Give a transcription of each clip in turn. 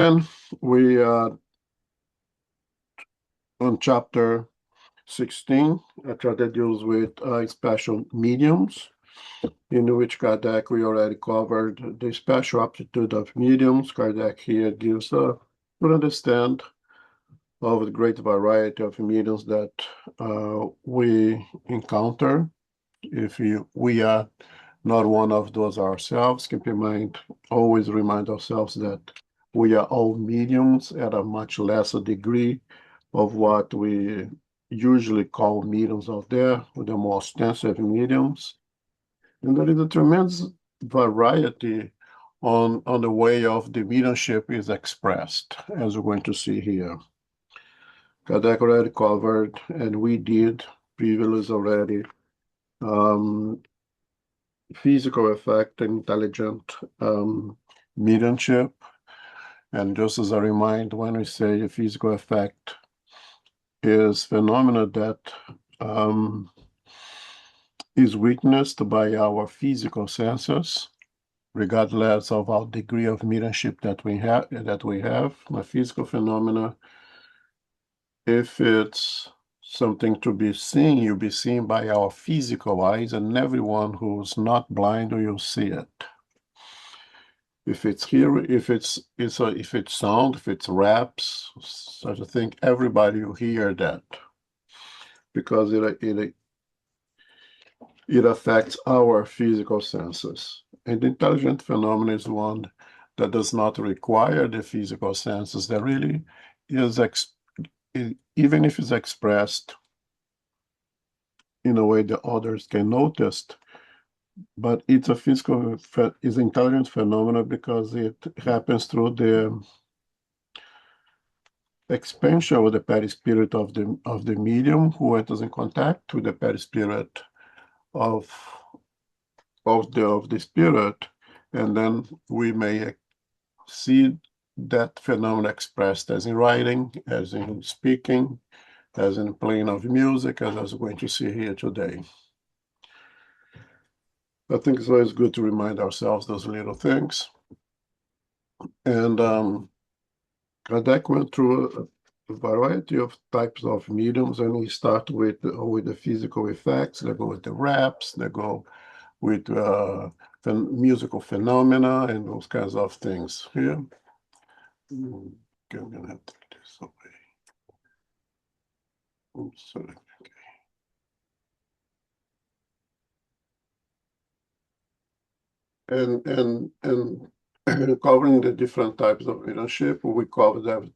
And we are on Chapter 16, a chapter that deals with special mediums, in which Kardec, we already covered the special aptitude of mediums. Kardec here gives a good understand of the great variety of mediums that we encounter. If we are not one of those ourselves, keep in mind, always remind ourselves that we are all mediums at a much lesser degree of what we usually call mediums out there, with the more extensive mediums. And there is a tremendous variety on the way of the mediumship is expressed, as we're going to see here. Kardec already covered, and we did previously already, physical effect and intelligent mediumship. And just as a reminder, when we say a physical effect is phenomena that is witnessed by our physical senses, regardless of our degree of mediumship that we have. A physical phenomena, if it's something to be seen, you'll be seen by our physical eyes, and everyone who's not blind will see it. If it's here, if it's sound, if it's raps, such a thing, everybody will hear that, because it affects our physical senses. And the intelligent phenomenon is one that does not require the physical senses, that really is, even if it's expressed in a way that others can notice, but it's is intelligent phenomena because it happens through the expansion of the perispirit of the medium, who enters in contact with the perispirit of the spirit, and then we may see that phenomenon expressed as in writing, as in speaking, as in playing of music, as we're going to see here today. I think it's always good to remind ourselves those little things. And Kardec went through a variety of types of mediums, and we start with the physical effects. They go with the raps, they go with musical phenomena and those kinds of things here. I'm gonna have to take this away. Oops, sorry. And covering the different types of mediumship, we covered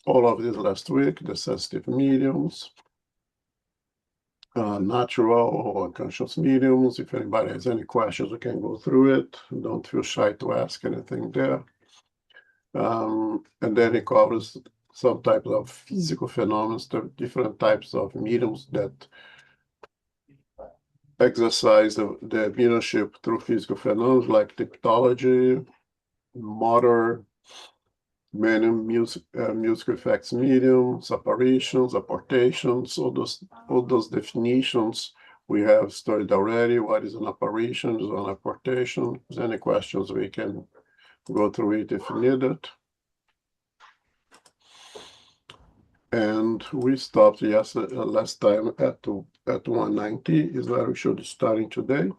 all of this last week: the sensitive mediums, natural or unconscious mediums. If anybody has any questions, we can go through it. Don't feel shy to ask anything there. And then it covers some types of physical phenomena, the different types of mediums that exercise the mediumship through physical phenomena, like typology, motor, medium, musical effects mediums, apparitions, apportations, all those definitions we have studied already. What is an apparition? Is an apportation? If there's any questions, we can go through it if needed. And we stopped last time at 190, is where we should be starting today.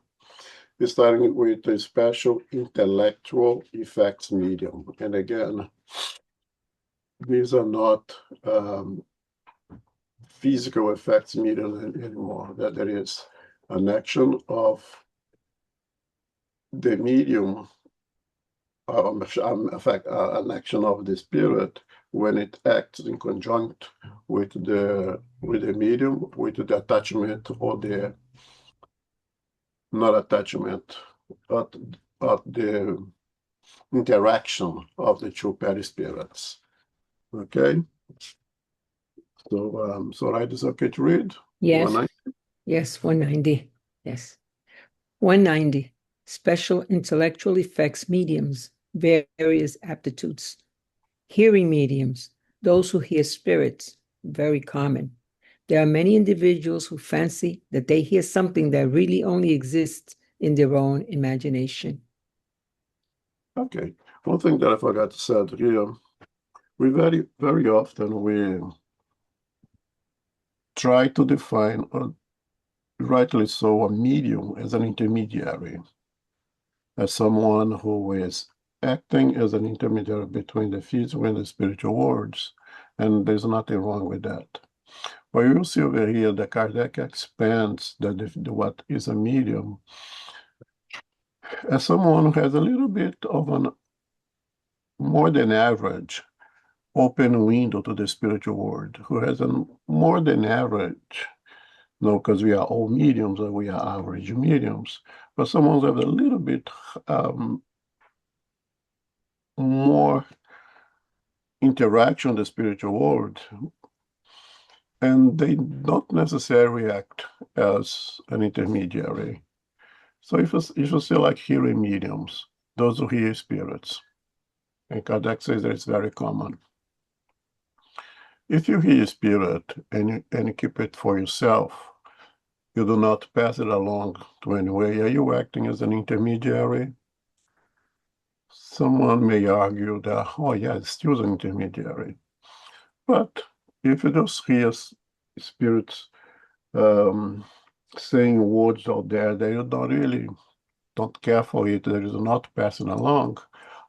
We're starting with a special intellectual effects medium. And again, these are not physical effects medium anymore, that there is an action of the medium, in fact, an action of the spirit when it acts in conjunct with the medium, with the attachment, or the not attachment, but the interaction of the two perispirits. Okay, so right, is okay to read? Yes. 190? Yes, 190. Yes. 190. Special intellectual effects mediums, various aptitudes. Hearing mediums, those who hear spirits, very common. There are many individuals who fancy that they hear something that really only exists in their own imagination. Okay. One thing that I forgot to say here, we very often we try to define, rightly so, a medium as an intermediary, as someone who is acting as an intermediary between the physical and the spiritual worlds, and there's nothing wrong with that. But you'll see over here that Kardec expands what is a medium as someone who has a little bit of an more than average open window to the spiritual world, who has a more than average, no, because we are all mediums or we are average mediums, but someone who has a little bit more interaction with the spiritual world, and they don't necessarily act as an intermediary. So if you see like hearing mediums, those who hear spirits, and Kardec says that it's very common. If you hear a spirit and you keep it for yourself, you do not pass it along to anyone. Are you acting as an intermediary? Someone may argue that, oh yeah, it's still an intermediary. But if you just hear spirits saying words out there that you don't care for it, that is not passing along,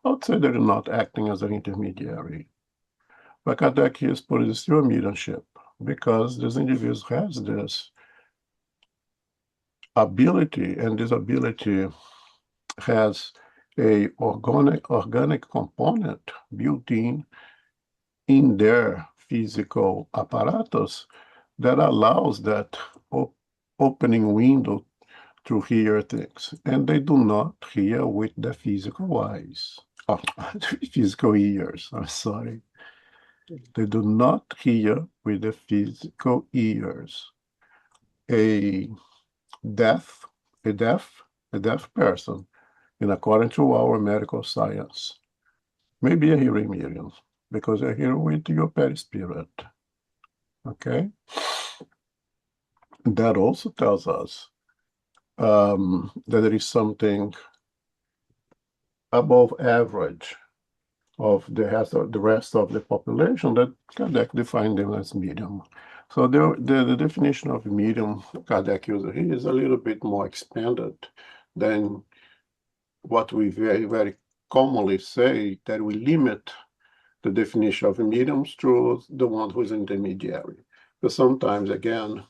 I would say that you're not acting as an intermediary. But Kardec is put it still a mediumship, because this individual has this ability, and this ability has a organic component built in their physical apparatus that allows that opening window to hear things, and they do not hear with the physical eyes, physical ears. I'm sorry, they do not hear with the physical ears. A deaf, a deaf person, and according to our medical science, may be a hearing medium because they're here with your perispirit. Okay, that also tells us that there is something above average of the rest of the population that Kardec defined them as medium. So the definition of medium Kardec uses here is a little bit more expanded than what we very, very commonly say, that we limit the definition of mediums to the one who is intermediary. But sometimes, again,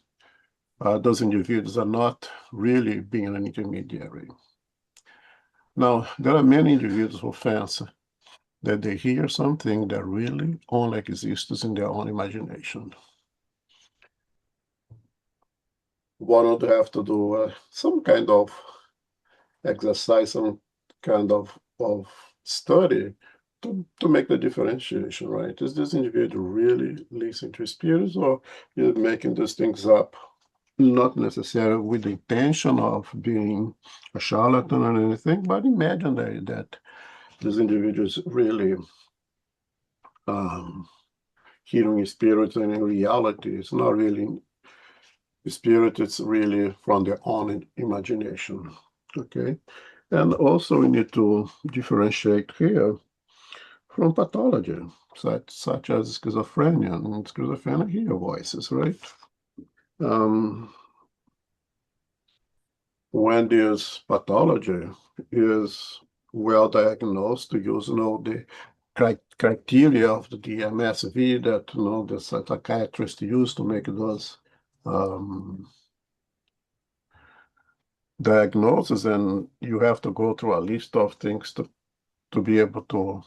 those individuals are not really being an intermediary. Now, there are many individuals who fancy that they hear something that really only exists in their own imagination. One would have to do some kind of exercise, some kind of study to make the differentiation, right? Is this individual really listening to spirits, or is making these things up, not necessarily with the intention of being a charlatan or anything, but imaginary that this individual is really hearing spirits, and in reality, it's not really spirit, it's really from their own imagination. Okay, and also we need to differentiate here from pathology, such as schizophrenia. And schizophrenia hear voices, right? When this pathology is well diagnosed, to use the criteria of the DMSV that the psychiatrist use to make those diagnosis, and you have to go through a list of things to be able to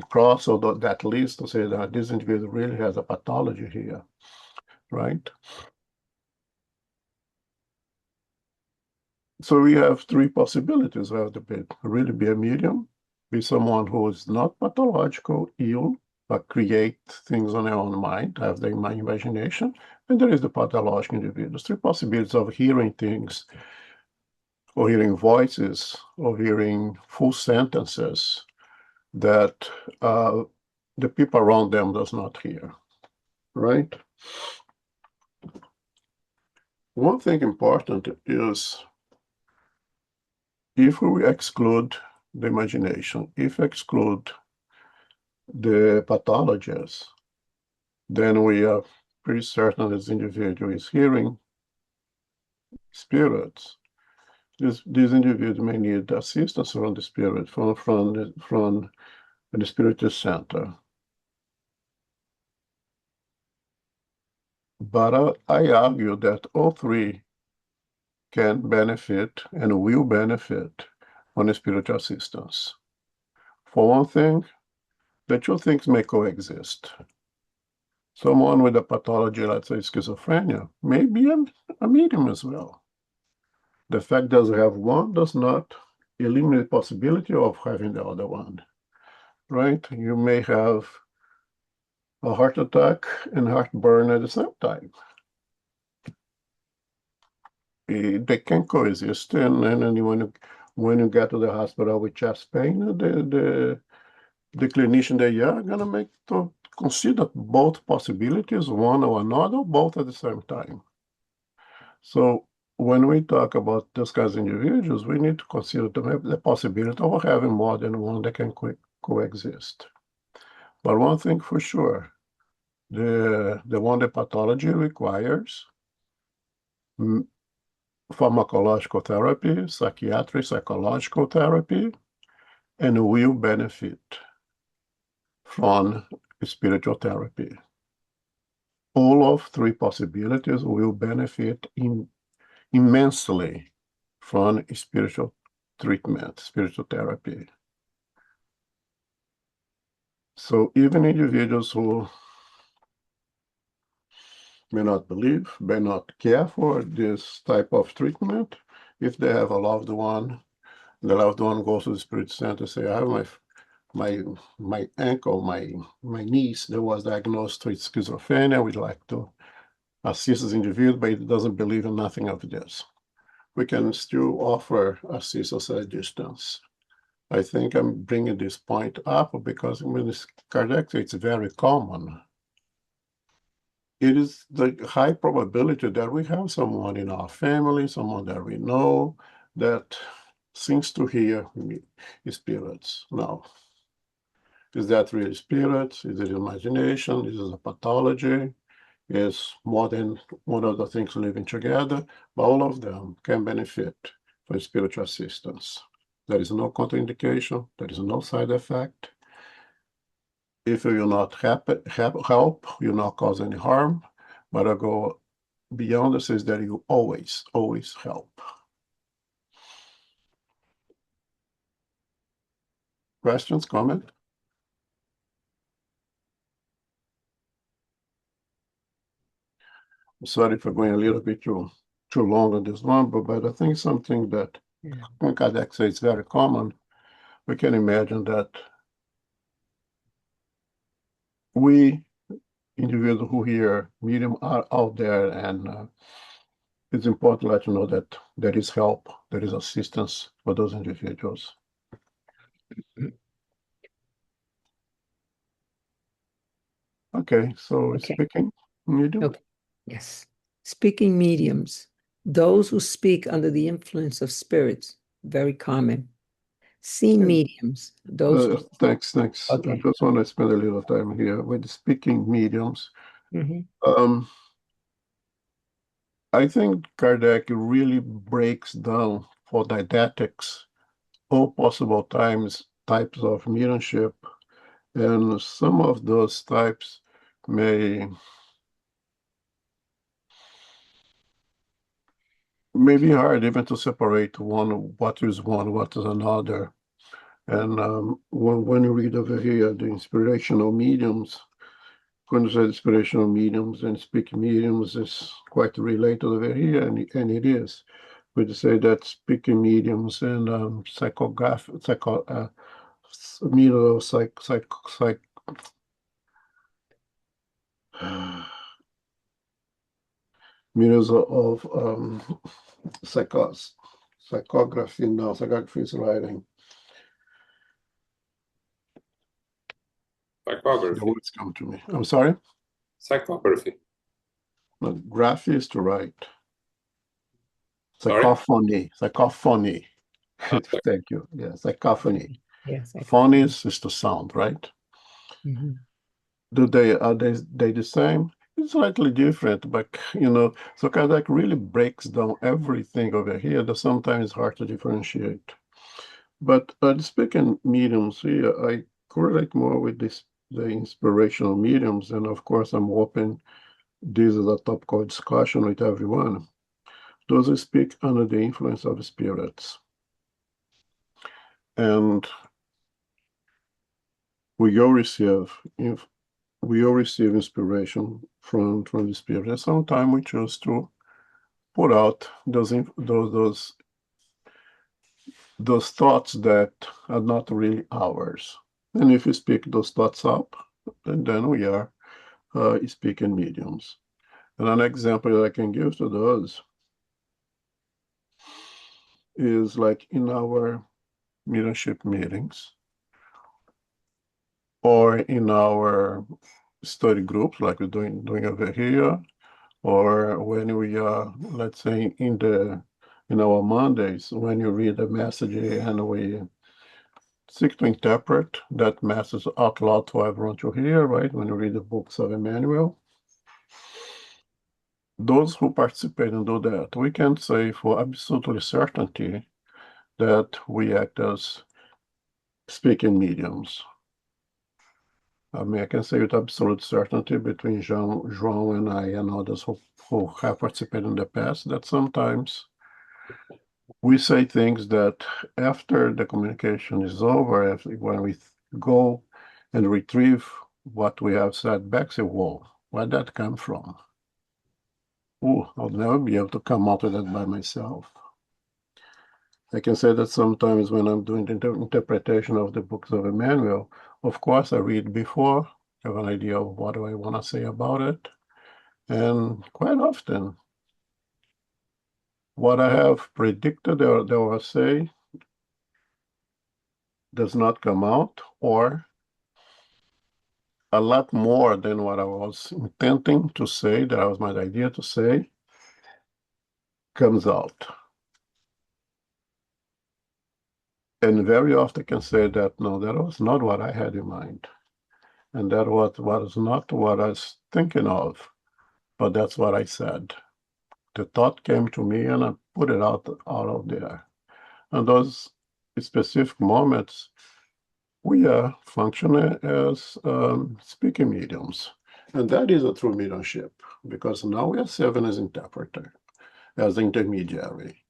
cross that list to say that this individual really has a pathology here, right? So we have three possibilities. We have to really be a medium, be someone who is not pathological, ill, but create things on their own mind, have their imagination, and there is the pathological individuals. Three possibilities of hearing things, or hearing voices, or hearing full sentences that the people around them does not hear, right? One thing important is, if we exclude the imagination, if exclude the pathologies, then we are pretty certain this individual is hearing spirits. This individual may need assistance from the spirit, from the spiritual center. But I argue that all three can benefit and will benefit from the spiritual assistance. For one thing, the two things may coexist. Someone with a pathology, let's say schizophrenia, may be a medium as well. The fact that they have one does not eliminate the possibility of having the other one, right? You may have a heart attack and heartburn at the same time. They can coexist, and when you get to the hospital with chest pain, the clinician there, yeah, gonna make to consider both possibilities, one or another, both at the same time. So when we talk about those kinds of individuals, we need to consider the possibility of having more than one that can coexist. But one thing for sure, the one that pathology requires pharmacological therapy, psychiatric, psychological therapy, and will benefit from spiritual therapy. All of three possibilities will benefit immensely from spiritual treatment, spiritual therapy. So even individuals who may not believe, may not care for this type of treatment, if they have a loved one, the loved one goes to the spirit center, say, I have my uncle, my niece that was diagnosed with schizophrenia, we'd like to assist this individual, but it doesn't believe in nothing of this. We can still offer assistance at a distance. I think I'm bringing this point up because when it's Kardec, it's very common. It is the high probability that we have someone in our family, someone that we know, that seems to hear spirits. Now, is that really spirits? Is it imagination? Is it a pathology? Is more than one of the things living together? But all of them can benefit from spiritual assistance. There is no contraindication. There is no side effect. If you will not help, you will not cause any harm, but I go beyond this is that you always help. Questions, comment? Sorry for going a little bit too long on this one, but I think something that when Kardec says it's very common, we can imagine that we individuals who hear medium are out there, and it's important to let you know that there is help, there is assistance for those individuals. Okay, so speaking medium. Okay. Yes. Speaking mediums, those who speak under the influence of spirits, very common. Seeing mediums, those who... Thanks. Okay. I just want to spend a little time here with speaking mediums. I think Kardec really breaks down for didactics all possible types of mediumship, and some of those types may be hard even to separate what is another. And when you read over here, the inspirational mediums, when you say inspirational mediums and speaking mediums is quite related over here, and it is. We say that speaking mediums and meters of psychography. Now, psychography is writing. Psychography. The words come to me. I'm sorry? Psychography. No, graphy is to write. Sorry? Psychophony. Thank you. Yes, cacophony. Yes, Phonies is the sound, right? Mhm. Are they the same? It's slightly different, but so Kardec really breaks down everything over here that sometimes it's hard to differentiate. But speaking mediums here, I correlate more with the inspirational mediums, and of course I'm open. This is a topical discussion with everyone. Those who speak under the influence of spirits. And we all receive we all receive inspiration from the spirit. And sometimes we choose to put out those thoughts that are not really ours. And if we speak those thoughts up, and then we are speaking mediums. And an example that I can give to those is like in our mediumship meetings or in our study groups, like we're doing over here, or when we are, let's say, in our Mondays, when you read a message and we seek to interpret that message out loud for everyone to hear, right? When you read the books of Emmanuel, those who participate and do that, we can say for absolutely certainty that we act as speaking mediums. I mean, I can say with absolute certainty between João and I and others who have participated in the past that sometimes we say things that after the communication is over, when we go and retrieve what we have said back, say, whoa, where'd that come from? Oh, I'll never be able to come up with that by myself. I can say that sometimes when I'm doing the interpretation of the books of Emmanuel, of course, I read before, have an idea of what do I want to say about it. And quite often, what I have predicted or say does not come out, or a lot more than what I was intending to say, that was my idea to say, comes out. And very often I can say that, no, that was not what I had in mind. And that was not what I was thinking of, but that's what I said. The thought came to me and I put it out of there. And those specific moments, we are functioning as speaking mediums. And that is a true mediumship, because now we are serving as interpreter, as intermediary.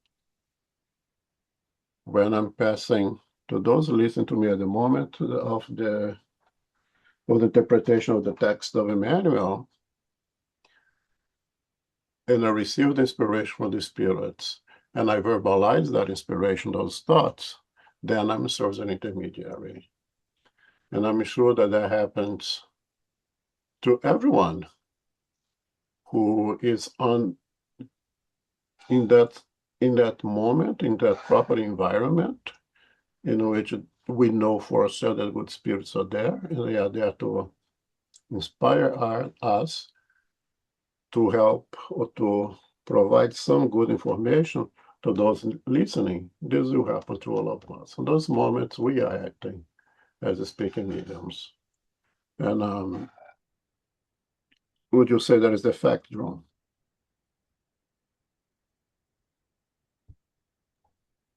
When I'm passing to those listening to me at the moment of the interpretation of the text of Emmanuel, and I receive the inspiration from the spirits, and I verbalize that inspiration, those thoughts, then I'm served as an intermediary. And I'm sure that that happens to everyone who is in that moment, in that proper environment, in which we know for sure that good spirits are there, and they are there to inspire us to help or to provide some good information to those listening. This will happen to all of us. In those moments, we are acting as speaking mediums. And would you say that is the fact, John?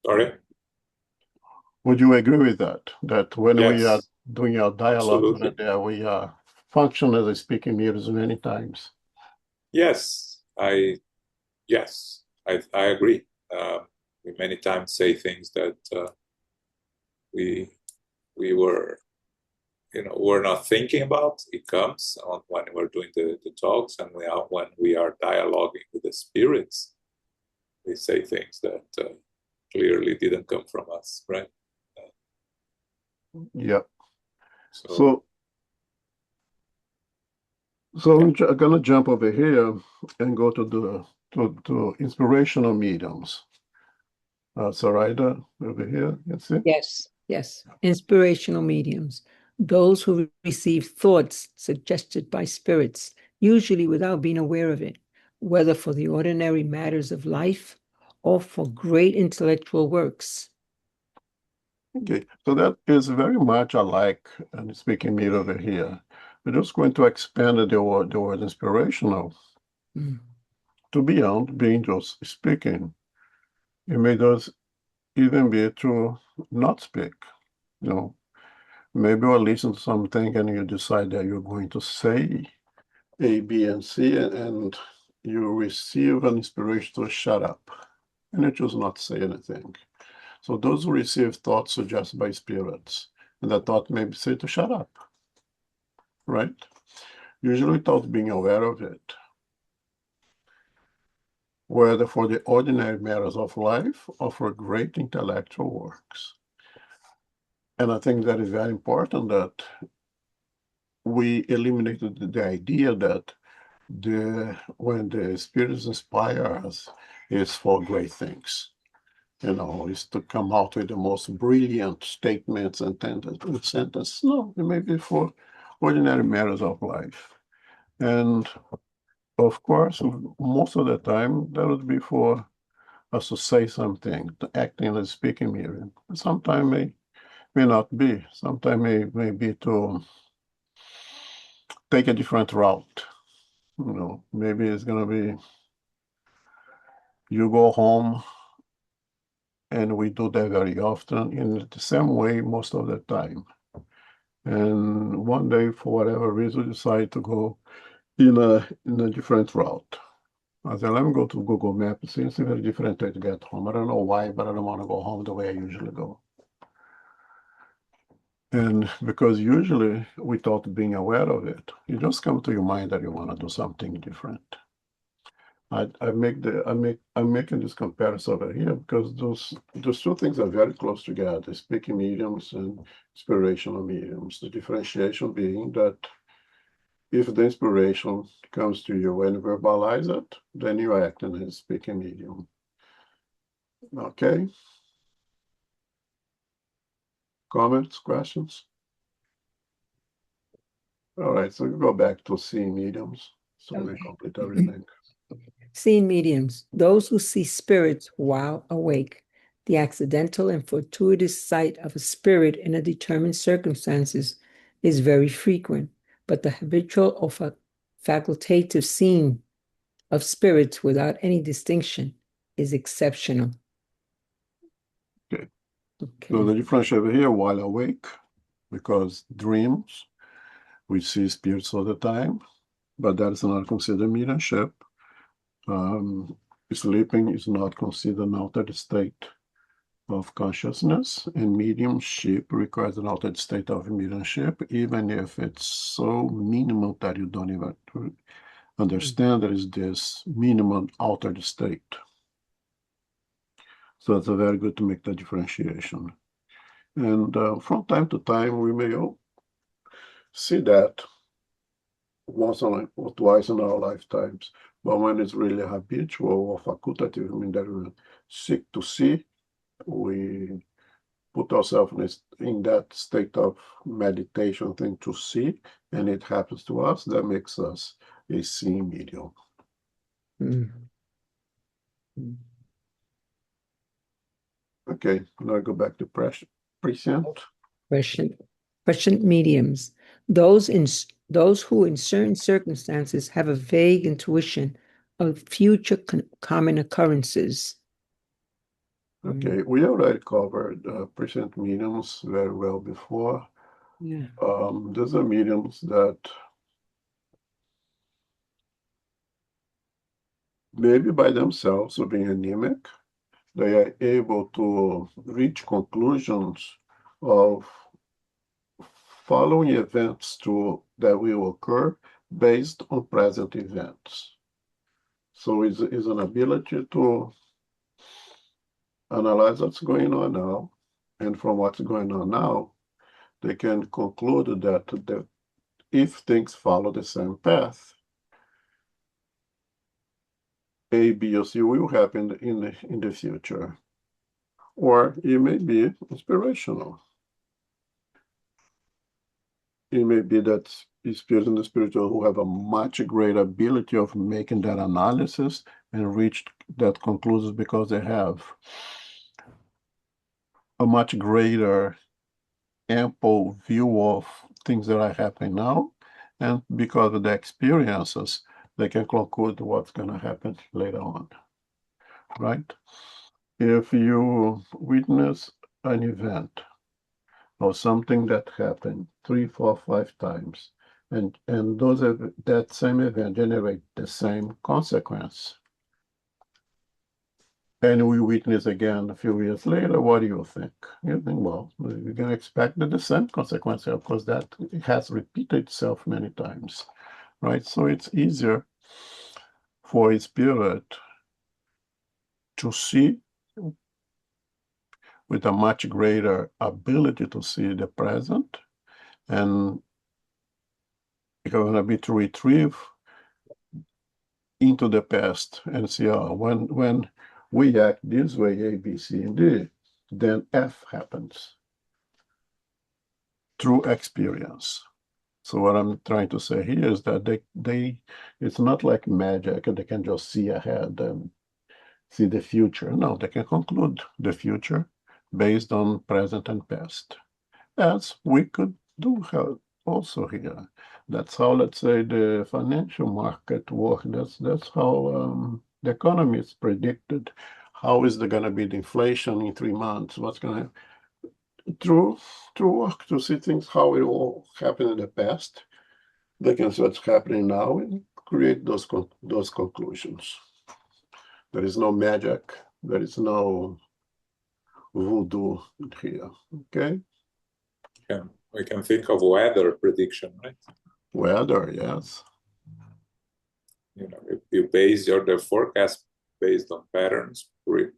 Sorry? Would you agree with that? That when we are Yes, doing our dialogues over absolutely. there, we are function as a speaking mediums many times. Yes, I agree. We many times say things that we were we're not thinking about. It comes on when we're doing the talks, and when we are dialoguing with the spirits, we say things that clearly didn't come from us, right? Yeah. So So yeah. I'm gonna jump over here and go to inspirational mediums. Sarayda over here, you see? Yes, yes. Inspirational mediums, those who receive thoughts suggested by spirits, usually without being aware of it, whether for the ordinary matters of life or for great intellectual works. Okay, so that is very much alike and speaking me over here. We're just going to expand the word inspirational Mm. to beyond being just speaking. It may just even be to not speak. You know, maybe you listen to something and you decide that you're going to say A, B, and C, and you receive an inspiration to shut up, and you just not say anything. So those who receive thoughts suggested by spirits, and that thought may say to shut up, right? Usually without being aware of it. Whether for the ordinary matters of life or for great intellectual works. And I think that is very important that we eliminated the idea that when the spirits inspire us is for great things. You know, is to come out with the most brilliant statements and sentences. No, it may be for ordinary matters of life. And of course, most of the time, that would be for us to say something, to act in a speaking medium. Sometimes may not be. Sometimes may be to take a different route. You know, maybe it's gonna be you go home, and we do that very often in the same way most of the time. And one day, for whatever reason, decide to go in a different route. I said, let me go to Google Maps. It's a very different way to get home. I don't know why, but I don't want to go home the way I usually go. And because usually, without being aware of it, you just come to your mind that you want to do something different. I'm making this comparison over here because those two things are very close together, speaking mediums and inspirational mediums. The differentiation being that if the inspiration comes to you and you verbalize it, then you act in a speaking medium. Okay? Comments, questions? All right, so we go back to seeing mediums. So we Okay. complete everything. Seeing mediums, those who see spirits while awake. The accidental and fortuitous sight of a spirit in a determined circumstances is very frequent, but the habitual or facultative seeing of spirits without any distinction is exceptional. Okay. Okay. So the difference over here, while awake, because dreams, we see spirits all the time, but that is not considered mediumship. Sleeping is not considered an altered state of consciousness, and mediumship requires an altered state of mediumship, even if it's so minimal that you don't even understand there is this minimum altered state. So it's very good to make the differentiation. And from time to time, we may see that once or twice in our lifetimes. But when it's really habitual or facultative, I mean that we seek to see, we put ourselves in that state of meditation thing to see, and it happens to us, that makes us a seeing medium. Mm. Okay, now I go back to prescient. Prescient mediums, those who in certain circumstances have a vague intuition of future common occurrences. Okay, we already covered prescient mediums very well before. Yeah. Those are mediums that maybe by themselves or being anemic, they are able to reach conclusions of following events that will occur based on present events. So it's an ability to analyze what's going on now, and from what's going on now, they can conclude that if things follow the same path, A, B, or C will happen in the future. Or it may be inspirational. It may be that spirits and the spiritual who have a much greater ability of making that analysis and reach that conclusion because they have a much greater ample view of things that are happening now, and because of the experiences, they can conclude what's going to happen later on, right? If you witness an event or something that happened 3, 4, 5 times, and that same event generate the same consequence, and we witness again a few years later, what do you think? You think, well, we can expect the same consequence, of course, that it has repeated itself many times, right? So it's easier for a spirit to see with a much greater ability to see the present, and it's going to be to retrieve into the past and see, oh, when we act this way, A, B, C, and D, then F happens through experience. So what I'm trying to say here is that it's not like magic and they can just see ahead and see the future. No, they can conclude the future based on present and past, as we could do also here. That's how, let's say, the financial market works. That's how the economy is predicted. How is there going to be the inflation in 3 months? What's going to through work to see things how it all happened in the past. They can see what's happening now and create those conclusions. There is no magic. There is no voodoo here. Okay. Yeah, we can think of weather prediction, right? Weather, yes. You know, if you base the forecast based on patterns,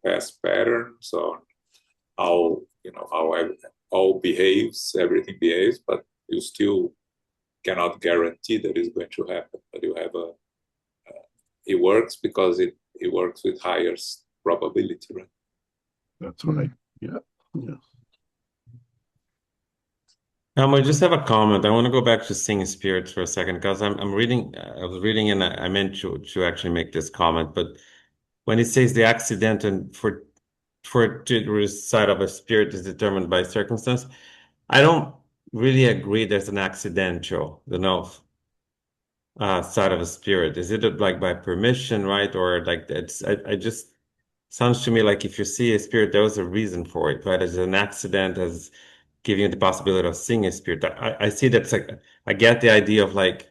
past patterns, on how how all behaves, everything behaves, but you still cannot guarantee that it's going to happen. But you have it works because it works with higher probability, right? That's right. Yeah. I just have a comment. I want to go back to seeing spirits for a second because I'm reading. I was reading, and I meant to actually make this comment. But when it says the accident and for the side of a spirit is determined by circumstance, I don't really agree. There's an accidental, side of a spirit. Is it like by permission, right? Or like I just sounds to me like if you see a spirit, there was a reason for it, right? As an accident, as giving you the possibility of seeing a spirit. I see that's like, I get the idea of like,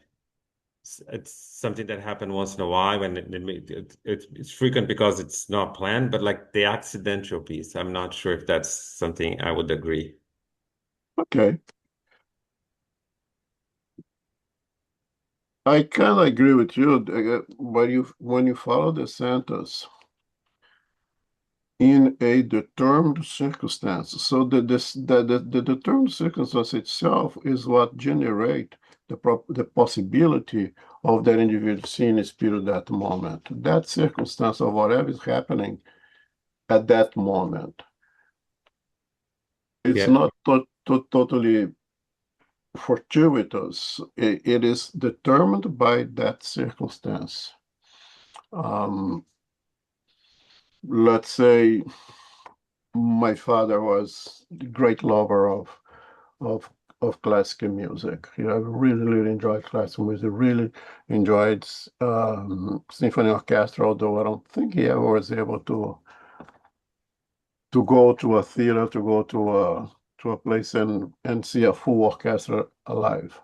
it's something that happened once in a while when it's frequent because it's not planned, but like the accidental piece, I'm not sure if that's something I would agree. Okay. I kind of agree with you, but when you follow the sentence, in a determined circumstance. So the determined circumstance itself is what generate the possibility of that individual seeing a spirit at that moment. That circumstance of whatever is happening at that moment. It's not totally fortuitous. It is determined by that circumstance. Let's say my father was a great lover of classical music. He really enjoyed classical music. Really enjoyed symphony orchestra. Although I don't think he ever was able to go to a theater, to go to a place and see a full orchestra alive.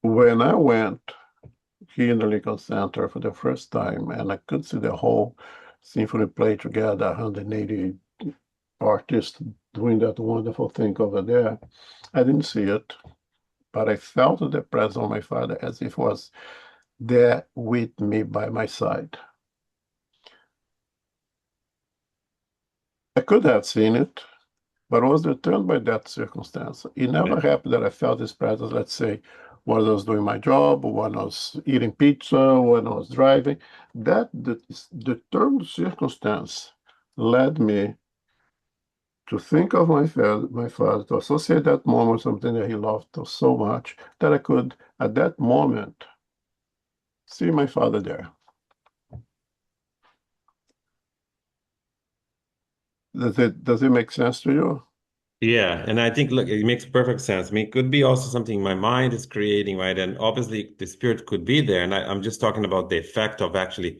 When I went here in the Lincoln Center for the first time, and I could see the whole symphony play together, 180 artists doing that wonderful thing over there. I didn't see it, but I felt the presence of my father as if he was there with me by my side. I could have seen it, but I was determined by that circumstance. It never happened that I felt his presence, let's say, when I was doing my job, when I was eating pizza, when I was driving. That the term circumstance led me to think of my father, to associate that moment with something that he loved so much that I could, at that moment, see my father there. Does it make sense to you? Yeah, and I think, look, it makes perfect sense. I mean, it could be also something my mind is creating, right? And obviously the spirit could be there. And I'm just talking about the effect of actually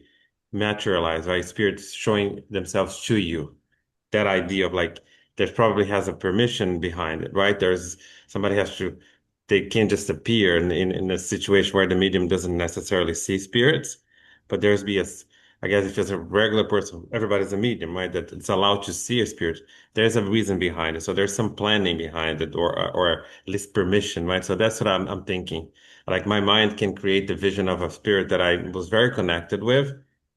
materialize, right? Spirits showing themselves to you. That idea of like, there probably has a permission behind it, right? There's somebody has to, they can't just appear in a situation where the medium doesn't necessarily see spirits, but I guess if it's a regular person, everybody's a medium, right? That it's allowed to see a spirit, there's a reason behind it. So there's some planning behind it, or at least permission, right? So that's what I'm thinking. Like my mind can create the vision of a spirit that I was very connected with,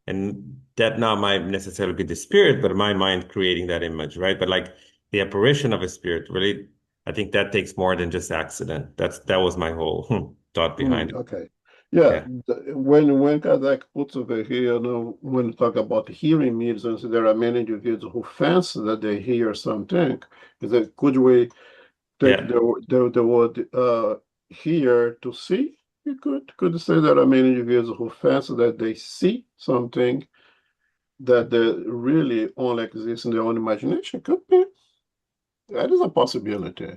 and that now might necessarily be the spirit, but my mind creating that image, right? But like the apparition of a spirit, really, I think that takes more than just accident. That was my whole thought behind it. Okay. Yeah, Yeah, when Kardec puts over here, when we talk about hearing mediums, there are many individuals who fancy that they hear something. Is that could we take yeah, the word hear to see? You could say there are many individuals who fancy that they see something that they really only exists in their own imagination. Could be. That is a possibility.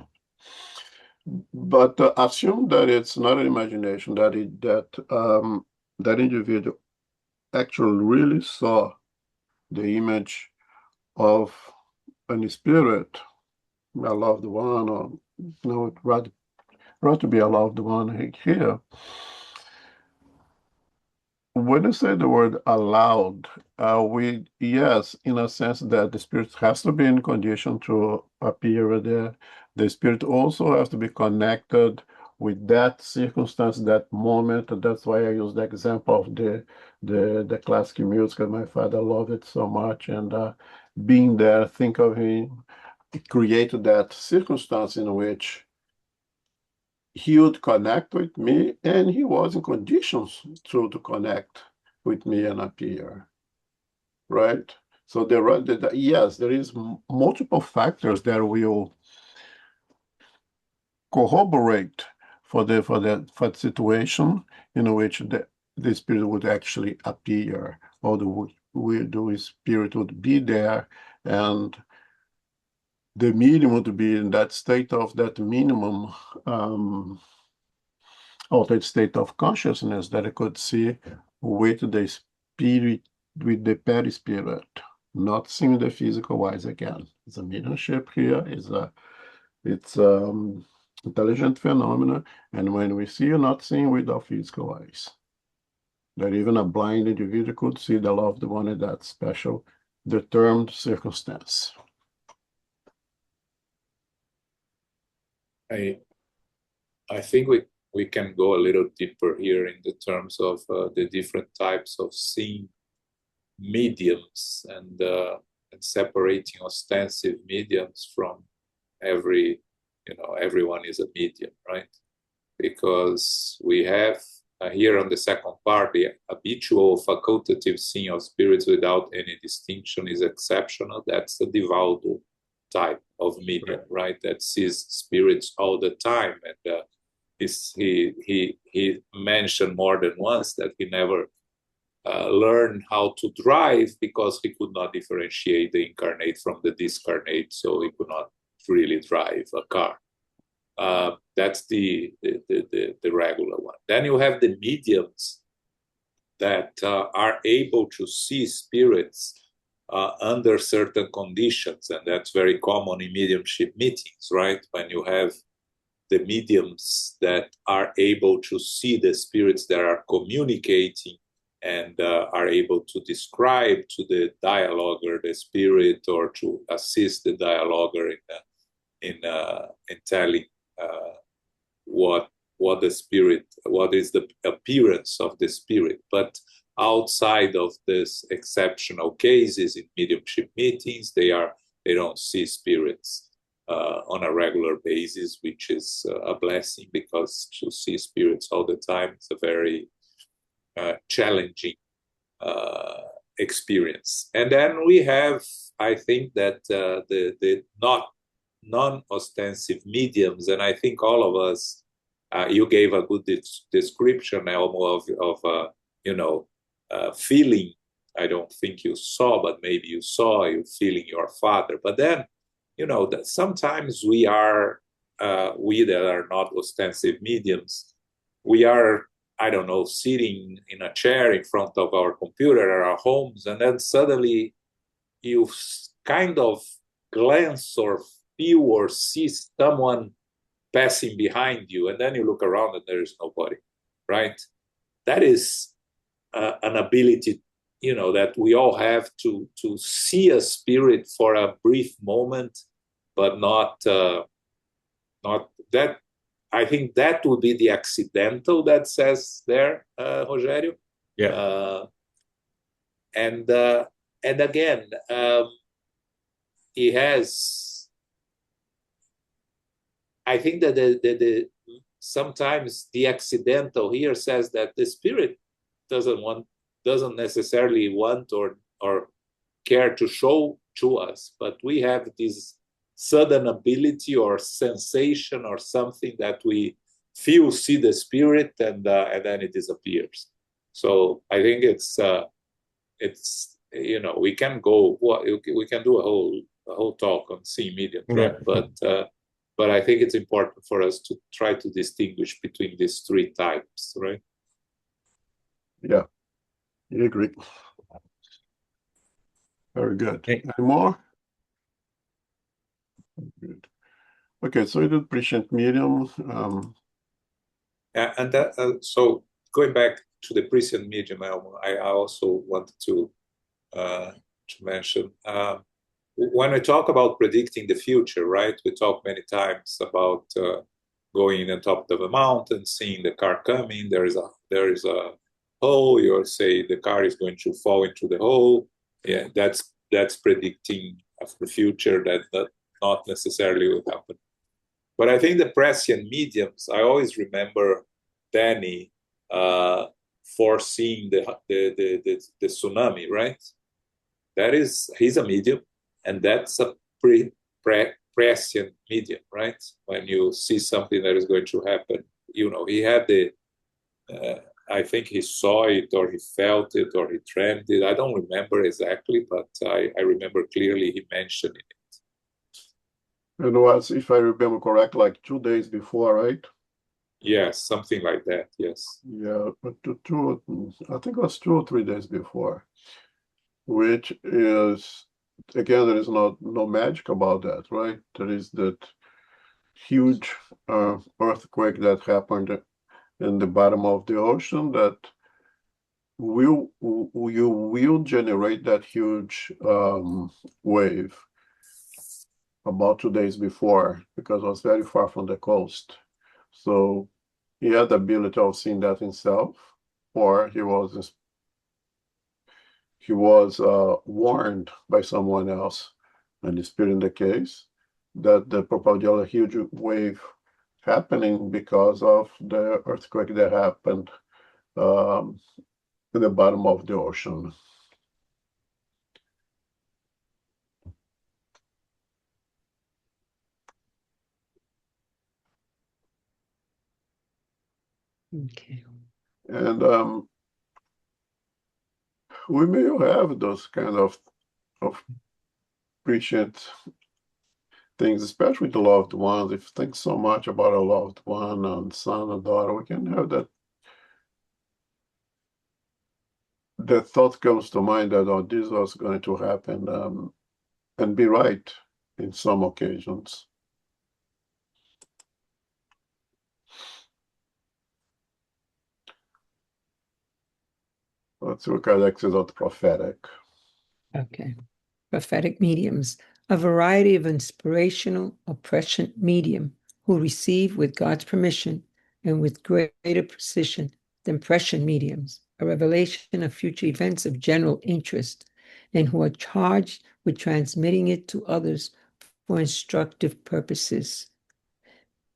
But assume that it's not an imagination, that individual actually really saw the image of an spirit, a loved one, or no, rather to be a loved one here. When you say the word allowed, yes, in a sense that the spirit has to be in condition to appear there. The spirit also has to be connected with that circumstance, that moment. And that's why I use the example of the classical music, because my father loved it so much. And being there, think of him, it created that circumstance in which he would connect with me, and he was in conditions to connect with me and appear, right? So yes, there is multiple factors that will corroborate for the situation in which the spirit would actually appear, or the spirit would be there, and the medium would be in that state of that minimum altered state of consciousness that I could see with the spirit, with the perispirit, not seeing the physical wise again. It's a mediumship here. It's intelligent phenomena, and when we see, not seeing with our physical eyes. That even a blind individual could see the loved one in that special, determined circumstance. I think we can go a little deeper here in the terms of the different types of seeing mediums, and separating ostensive mediums from everyone is a medium, right? Because we have here on the second part, the habitual facultative seeing of spirits without any distinction is exceptional. That's the Divaldo type of medium, right? That sees spirits all the time. And he mentioned more than once that he never learned how to drive because he could not differentiate the incarnate from the discarnate, so he could not really drive a car. That's the regular one. Then you have the mediums that are able to see spirits under certain conditions, and that's very common in mediumship meetings, right? When you have the mediums that are able to see the spirits that are communicating and are able to describe to the dialoguer the spirit, or to assist the dialoguer in telling what the spirit, what is the appearance of the spirit. But outside of this exceptional cases in mediumship meetings, they don't see spirits on a regular basis, which is a blessing, because to see spirits all the time is a very challenging experience. And then we have, I think that the non-ostensive mediums, and I think all of us, you gave a good description, Elmo, of feeling I don't think you saw, but maybe you saw, you feeling your father. But then, that sometimes we that are not ostensive mediums, we are, I don't know, sitting in a chair in front of our computer at our homes, and then suddenly you kind of glance or feel or see someone passing behind you, and then you look around and there is nobody, right? That is an ability, that we all have to see a spirit for a brief moment, but not that. I think that would be the accidental that says there, Rogério. Yeah. And again, he has. I think that the sometimes the accidental here says that the spirit doesn't necessarily want or care to show to us, but we have this sudden ability or sensation or something that we see the spirit, and then it disappears. So I think it's we can do a whole talk on seeing mediums, right? But I think it's important for us to try to distinguish between these three types, right? Yeah, I agree. Very good. Okay. Any more? Good. Okay, so you did prescient medium. And so going back to the prescient medium, I also wanted to mention, when we talk about predicting the future, right? We talk many times about going on top of a mountain, seeing the car coming. There is a hole. You say the car is going to fall into the hole. Yeah, that's predicting of the future that not necessarily will happen. But I think the prescient mediums, I always remember Danny foreseeing the tsunami, right? He's a medium, and that's a prescient medium, right? When you see something that is going to happen, he had I think he saw it, or he felt it, or he dreamed it. I don't remember exactly, but I remember clearly he mentioned it. It was, if I remember correct, like 2 days before, right? Yes, something like that. Yes. Yeah, but I think it was 2 or 3 days before, which is, again, there is no magic about that, right? There is that huge earthquake that happened in the bottom of the ocean that you will generate that huge wave about 2 days before, because it was very far from the coast. So he had the ability of seeing that himself, or he was warned by someone else, and it's still in the case, that the probability of a huge wave happening because of the earthquake that happened at the bottom of the ocean. Okay. And we may have those kind of prescient things, especially with the loved ones. If you think so much about a loved one, and son or daughter, we can have that thought comes to mind that, oh, this was going to happen, and be right in some occasions. Let's look at Exodus prophetic. Okay. Prophetic mediums, a variety of inspirational or prescient medium who receive with God's permission and with greater precision than prescient mediums a revelation of future events of general interest, and who are charged with transmitting it to others for instructive purposes.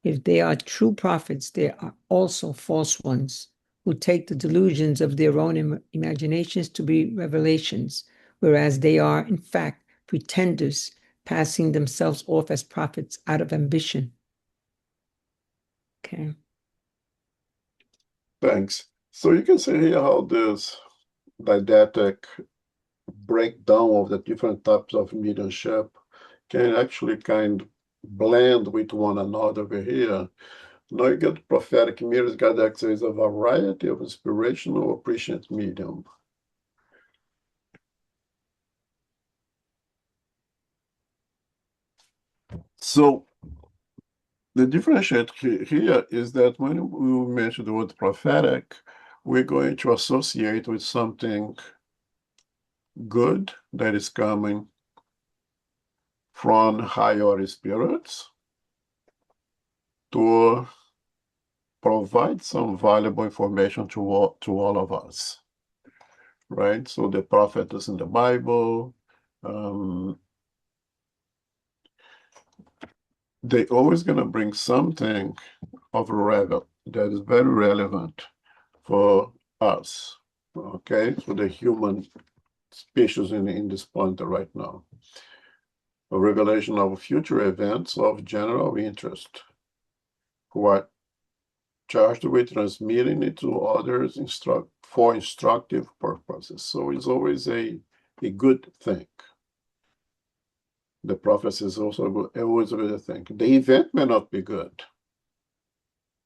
If they are true prophets, there are also false ones who take the delusions of their own imaginations to be revelations, whereas they are, in fact, pretenders passing themselves off as prophets out of ambition. Okay. Thanks. So you can see here how this didactic breakdown of the different types of mediumship can actually kind of blend with one another over here. Now you get prophetic mirrors. God actually is a variety of inspirational or prescient medium. So the differentiate here is that when we mention the word prophetic, we're going to associate with something good that is coming from higher spirits to provide some valuable information to all of us, right? So the prophet is in the Bible. They're always going to bring something of that is very relevant for us, okay, for the human species in this point right now. A revelation of future events of general interest who are charged with transmitting it to others for instructive purposes. So it's always a good thing. The prophecy is also always a good thing. The event may not be good.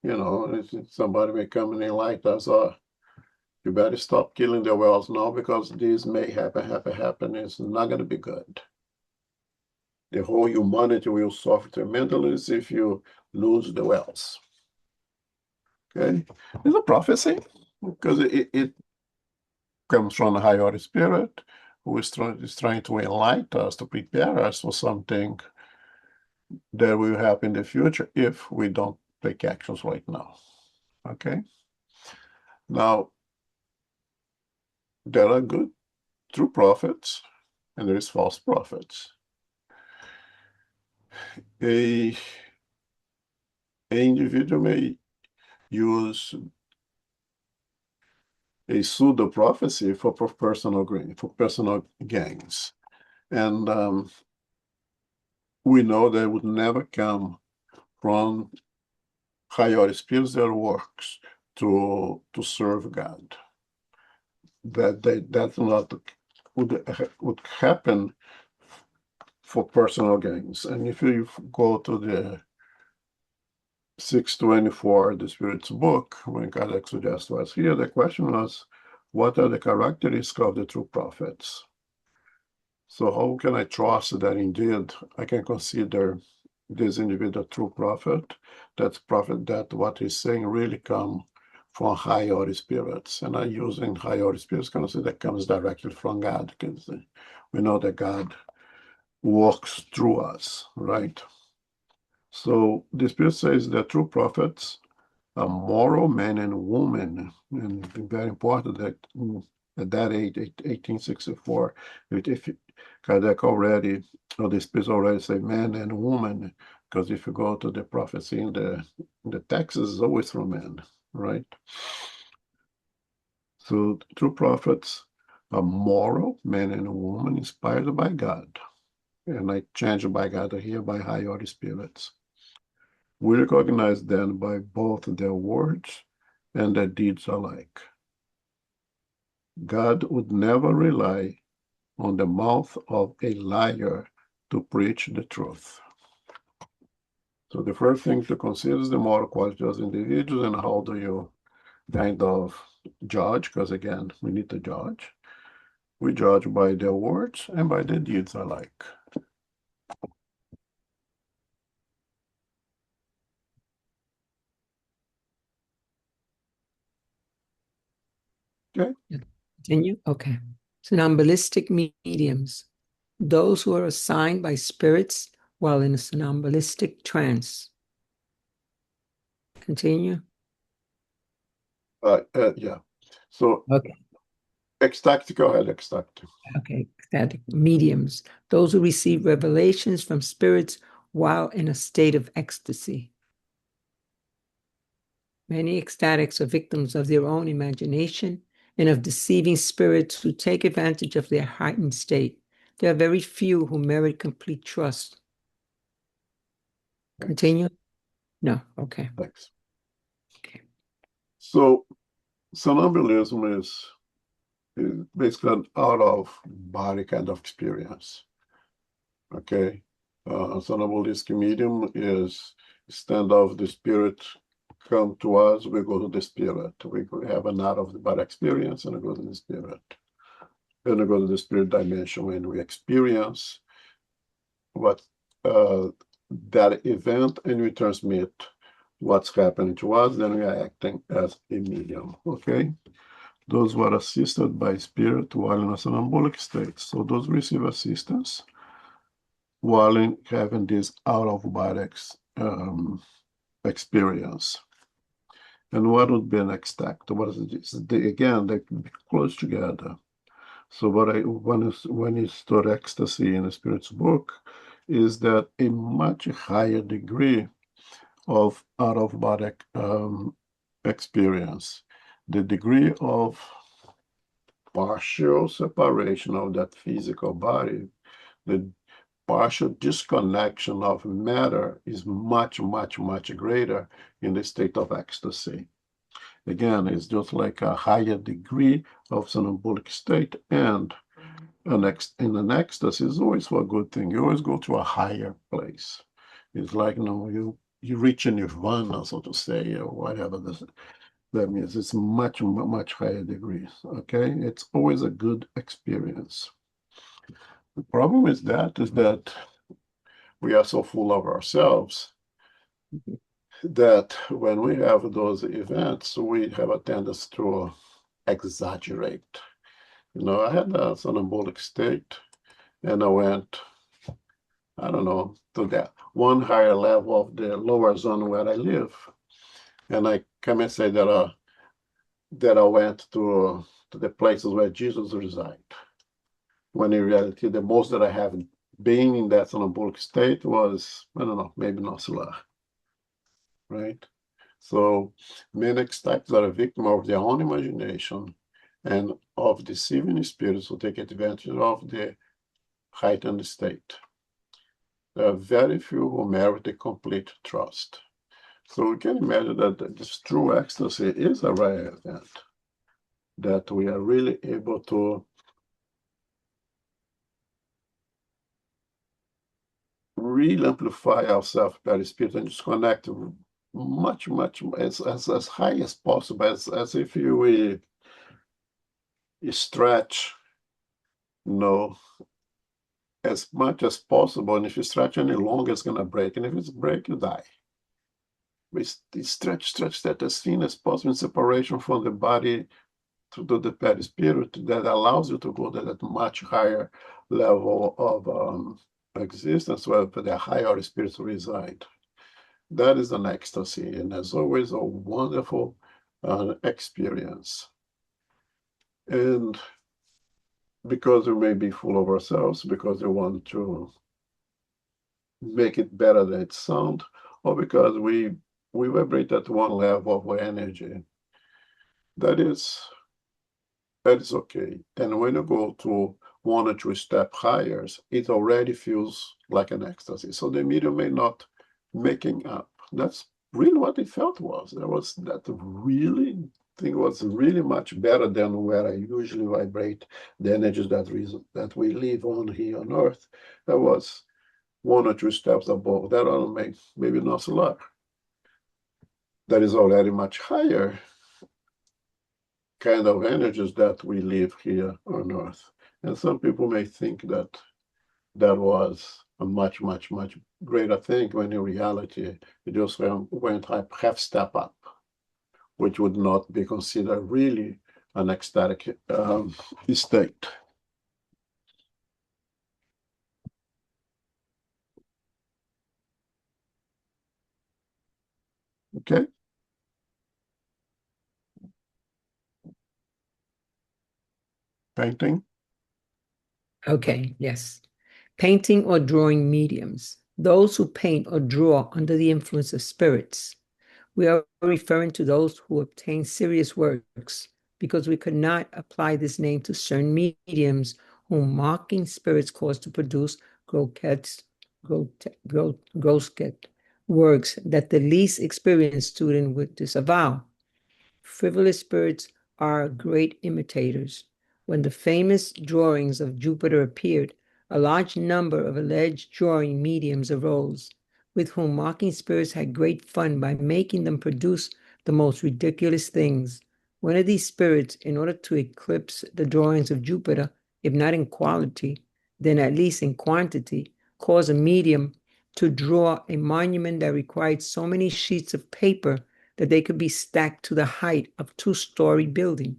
You know, somebody may come and enlighten us, you better stop killing the whales now because this may happen. It's not going to be good. The whole humanity will suffer tremendously if you lose the whales. Okay? It's a prophecy because it comes from a higher spirit who is trying to enlighten us, to prepare us for something that will happen in the future if we don't take actions right now. Okay? Now, there are good, true prophets, and there is false prophets. A individual may use a pseudo prophecy for personal gains, and we know that it would never come from higher spirits that works to serve God. That's not would happen for personal gains. And if you go to the 624, the Spirit's book, when Kardec suggests was here, the question was, what are the characteristics of the true prophets? So how can I trust that indeed I can consider this individual true prophet? That's prophet that what he's saying really come from higher spirits. And I'm using higher spirits because that comes directly from God, because we know that God works through us, right? So the Spirit says that true prophets are moral men and women, and very important that at that age, 1864, if Kardec already, or the Spirit already say man and woman, because if you go to the prophecy in the text, it's always from men, right? So true prophets are moral men and women inspired by God, and I change by God here by higher spirits. We recognize them by both their words and their deeds alike. God would never rely on the mouth of a liar to preach the truth. So the first thing to consider is the moral quality of individuals and how do you kind of judge, because again, we need to judge. We judge by their words and by their deeds alike. Okay. Continue? Okay. Somnambulistic mediums, those who are assigned by spirits while in a somnambulistic trance. Continue? Yeah. So Okay. ecstatic, go ahead, ecstatic. Okay. Ecstatic mediums, those who receive revelations from spirits while in a state of ecstasy. Many ecstatics are victims of their own imagination and of deceiving spirits who take advantage of their heightened state. There are very few who merit complete trust. Continue? No. Okay. Thanks. Okay. So somnambulism is is basically an out-of-body kind of experience. Okay? Sonambulistic medium is instead of the spirit come to us, we go to the spirit. We have an out-of-the-body experience and we go to the spirit. Then we go to the spirit dimension when we experience what that event and we transmit what's happening to us, then we are acting as a medium. Okay? Those were assisted by spirit while in a somnambulic state. So those receive assistance while in having this out-of-body experience. And what would be an next step? What is this? Again, they be close together. So when you study ecstasy in the spirit's book, is that a much higher degree of out-of-body experience, the degree of partial separation of that physical body, the partial disconnection of matter is much, much, much greater in the state of ecstasy. Again, it's just like a higher degree of somnambulic state, and in an ecstasy is always for a good thing. You always go to a higher place. It's like, you reach a nirvana, so to say, or whatever that means. It's much, much higher degrees. Okay, it's always a good experience. The problem is that we are so full of ourselves that when we have those events, we have a tendency to exaggerate. I had a somnambulic state, and I went, I don't know, to that one higher level of the lower zone where I live, and I come and say that I went to the places where Jesus resides. When in reality, the most that I have been in that somnambulic state was, I don't know, maybe Nosilar. Right? So many ecstatics are a victim of their own imagination and of deceiving spirits who take advantage of the heightened state. There are very few who merit the complete trust. So we can imagine that this true ecstasy is a rare event, that we are really able to really amplify ourselves by the spirit and just connect much, much as high as possible, as if you stretch, as much as possible. And if you stretch any longer, it's going to break. And if it's break, you die. We stretch that as thin as possible in separation from the body to the perispirit that allows you to go to that much higher level of existence where the higher spirits reside. That is an ecstasy, and there's always a wonderful experience. And because we may be full of ourselves, because we want to make it better than it sounds, or because we vibrate at one level of energy, that is okay. And when you go to 1 or 2 steps higher, it already feels like an ecstasy. So the medium may not making up. That's really what it felt was. That really thing was really much better than where I usually vibrate the energies that we live on here on Earth. That was 1 or 2 steps above. That will make maybe not so lot. That is already much higher kind of energies that we live here on Earth. And some people may think that was a much, much, much greater thing, when in reality it just went half step up, which would not be considered really an ecstatic state. Okay. Painting. Okay, yes. Painting or drawing mediums. Those who paint or draw under the influence of spirits. We are referring to those who obtain serious works, because we could not apply this name to certain mediums whom mocking spirits cause to produce grotesque works that the least experienced student would disavow. Frivolous spirits are great imitators. When the famous drawings of Jupiter appeared, a large number of alleged drawing mediums arose, with whom mocking spirits had great fun by making them produce the most ridiculous things. One of these spirits, in order to eclipse the drawings of Jupiter, if not in quality, then at least in quantity, caused a medium to draw a monument that required so many sheets of paper that they could be stacked to the height of a two-story building.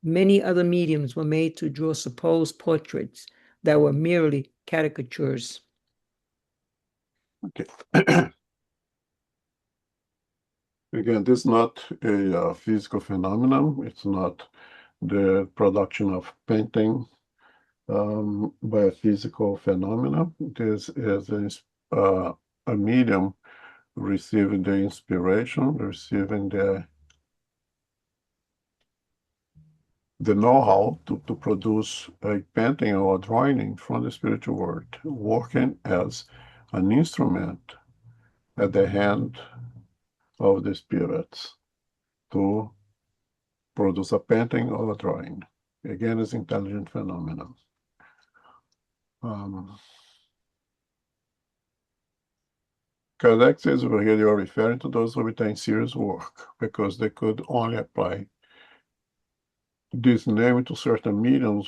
Many other mediums were made to draw supposed portraits that were merely caricatures. Okay. Again, this is not a physical phenomenon. It's not the production of painting by a physical phenomenon. This is a medium receiving the inspiration, receiving the know-how to produce a painting or a drawing from the spiritual world, working as an instrument at the hand of the spirits to produce a painting or a drawing. Again, it's intelligent phenomenon. Kardec says over here you are referring to those who retain serious work because they could only apply this name to certain mediums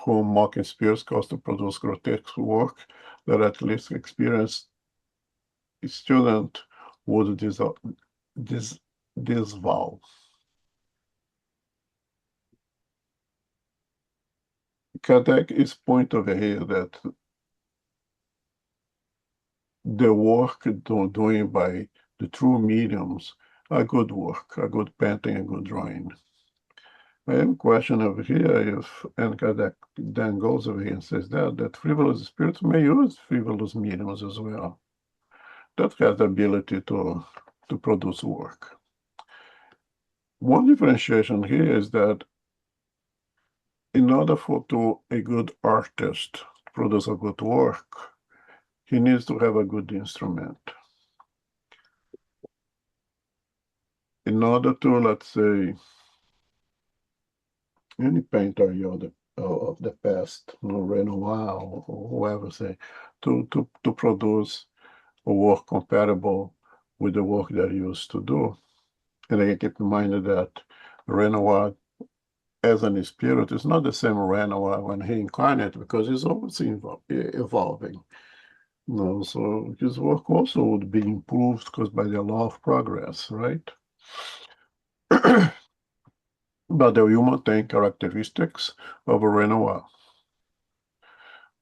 whom mocking spirits cause to produce grotesque work that at least experienced student would disavow. Kardec is point over here that the work doing by the true mediums are good work, a good painting, a good drawing. I have a question over here if, and Kardec then goes over here and says that frivolous spirits may use frivolous mediums as well. That has the ability to produce work. One differentiation here is that in order for a good artist to produce a good work, he needs to have a good instrument. In order to, let's say, any painter of the past, Renoir or whoever say, to produce a work compatible with the work they're used to do. And I keep in mind that Renoir as an spirit is not the same Renoir when he incarnated because he's always evolving. So his work also would be improved because by the law of progress, right? But the human maintain characteristics of a Renoir.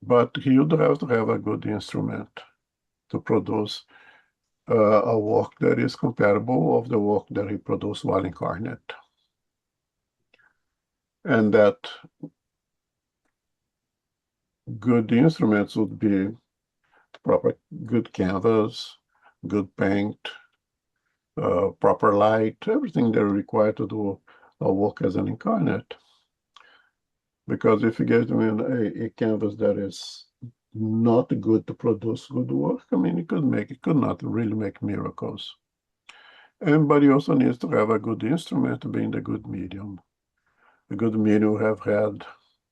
But he would have to have a good instrument to produce a work that is comparable of the work that he produced while incarnate. And that good instruments would be good canvas, good paint, proper light, everything they're required to do a work as an incarnate. Because if you give them a canvas that is not good to produce good work, I mean, it could not really make miracles. But he also needs to have a good instrument to be in the good medium. A good medium have had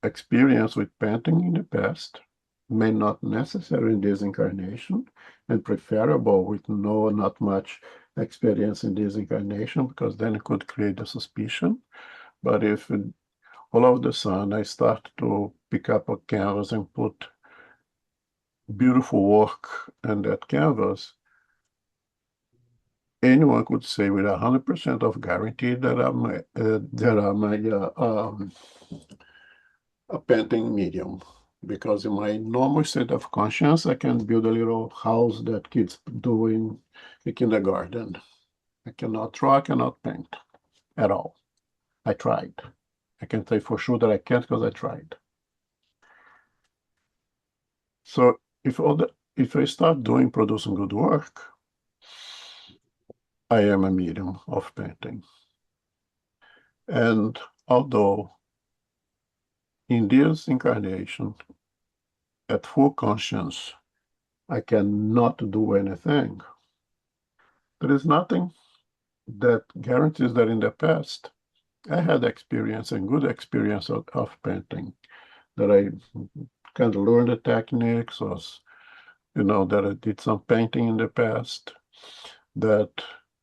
experience with painting in the past, may not necessary in this incarnation, and preferable with not much experience in this incarnation, because then it could create a suspicion. But if all of the sudden I start to pick up a canvas and put beautiful work on that canvas, anyone could say with 100% of guarantee that I'm a painting medium. Because in my normal state of conscience, I can build a little house that kids do in kindergarten. I cannot draw, I cannot paint at all. I tried. I can say for sure that I can't because I tried. So if I start producing good work, I am a medium of painting. And although in this incarnation, at full conscience, I cannot do anything, there is nothing that guarantees that in the past I had experience and good experience of painting, that I kind of learned the techniques, or that I did some painting in the past, that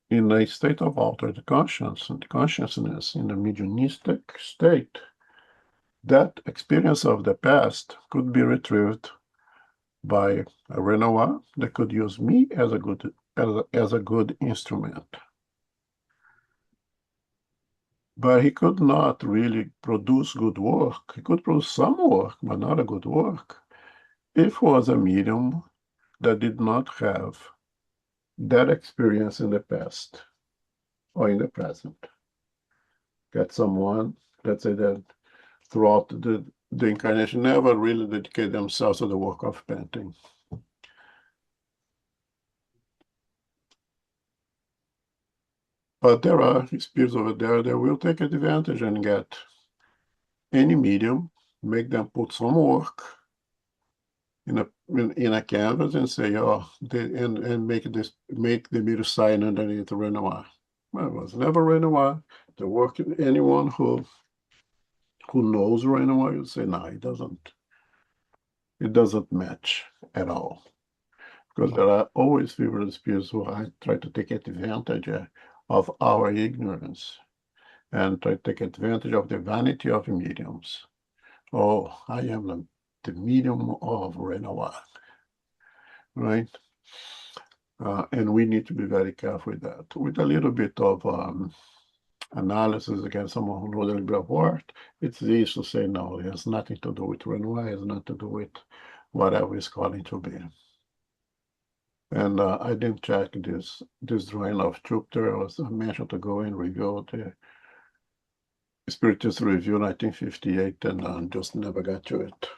in a state of altered consciousness, in a mediumistic state, that experience of the past could be retrieved by a Renoir that could use me as a good instrument. But he could not really produce good work. He could produce some work, but not a good work, if it was a medium that did not have that experience in the past or in the present. Get someone, let's say, that throughout the incarnation never really dedicate themselves to the work of painting. But there are spirits over there that will take advantage and get any medium, make them put some work in a canvas and say, and make the mirror sign underneath Renoir. Well, it was never Renoir. The work, anyone who knows Renoir will say, no, it doesn't match at all. Because there are always favored spirits who try to take advantage of our ignorance and try to take advantage of the vanity of mediums. Oh, I am the medium of Renoir, right? And we need to be very careful with that. With a little bit of analysis against someone who knows a little bit of art, it's easy to say, no, it has nothing to do with Renoir, it has nothing to do with whatever it's calling to be. And I didn't check this drawing of Jupiter. I mentioned to go and review the Spiritist Review 1958, and just never got to it.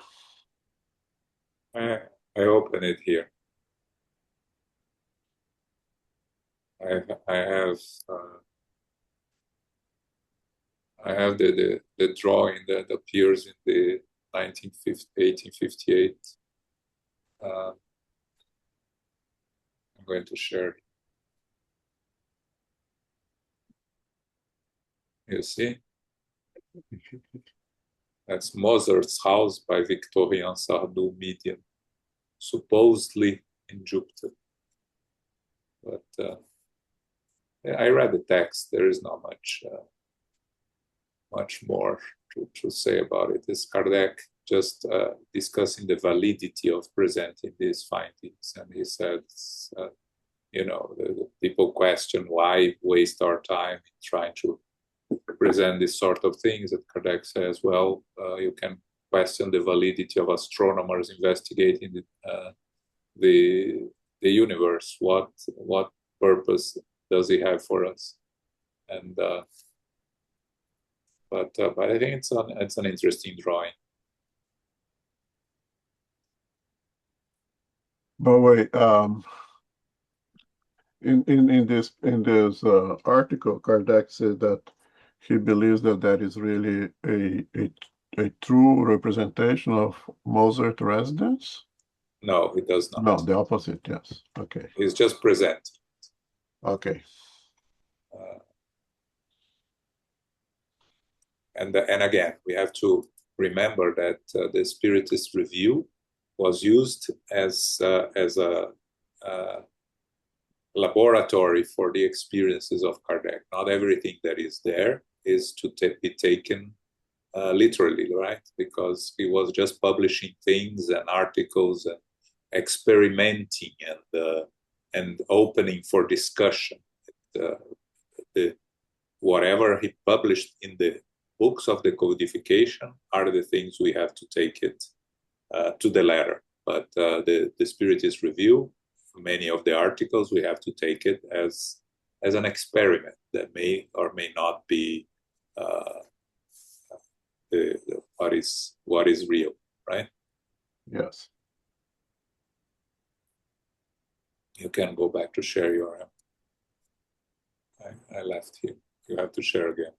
I open it here. I have the drawing that appears in the 1858. I'm going to share. You see? That's Mozart's house by Victorien Sardou, medium, supposedly in Jupiter. But I read the text. There is not much more to say about it. It's Kardec just discussing the validity of presenting these findings. And he says, the people question why waste our time trying to present this sort of things. That Kardec says, well, you can question the validity of astronomers investigating the universe. What purpose does he have for us? And but I think it's an interesting drawing. But wait, in this article, Kardec said that he believes that is really a true representation of Mozart residence. No, it does not. No, the opposite. Yes. Okay. He's just presenting. Okay. And again, we have to remember that the Spiritist Review was used as a laboratory for the experiences of Kardec. Not everything that is there is to be taken literally, right? Because he was just publishing things and articles and experimenting and opening for discussion. Whatever he published in the books of the codification are the things we have to take it to the letter. But the Spiritist Review, many of the articles, we have to take it as an experiment that may or may not be what is real, right? Yes. You can go back to share your. I left you. You have to share again.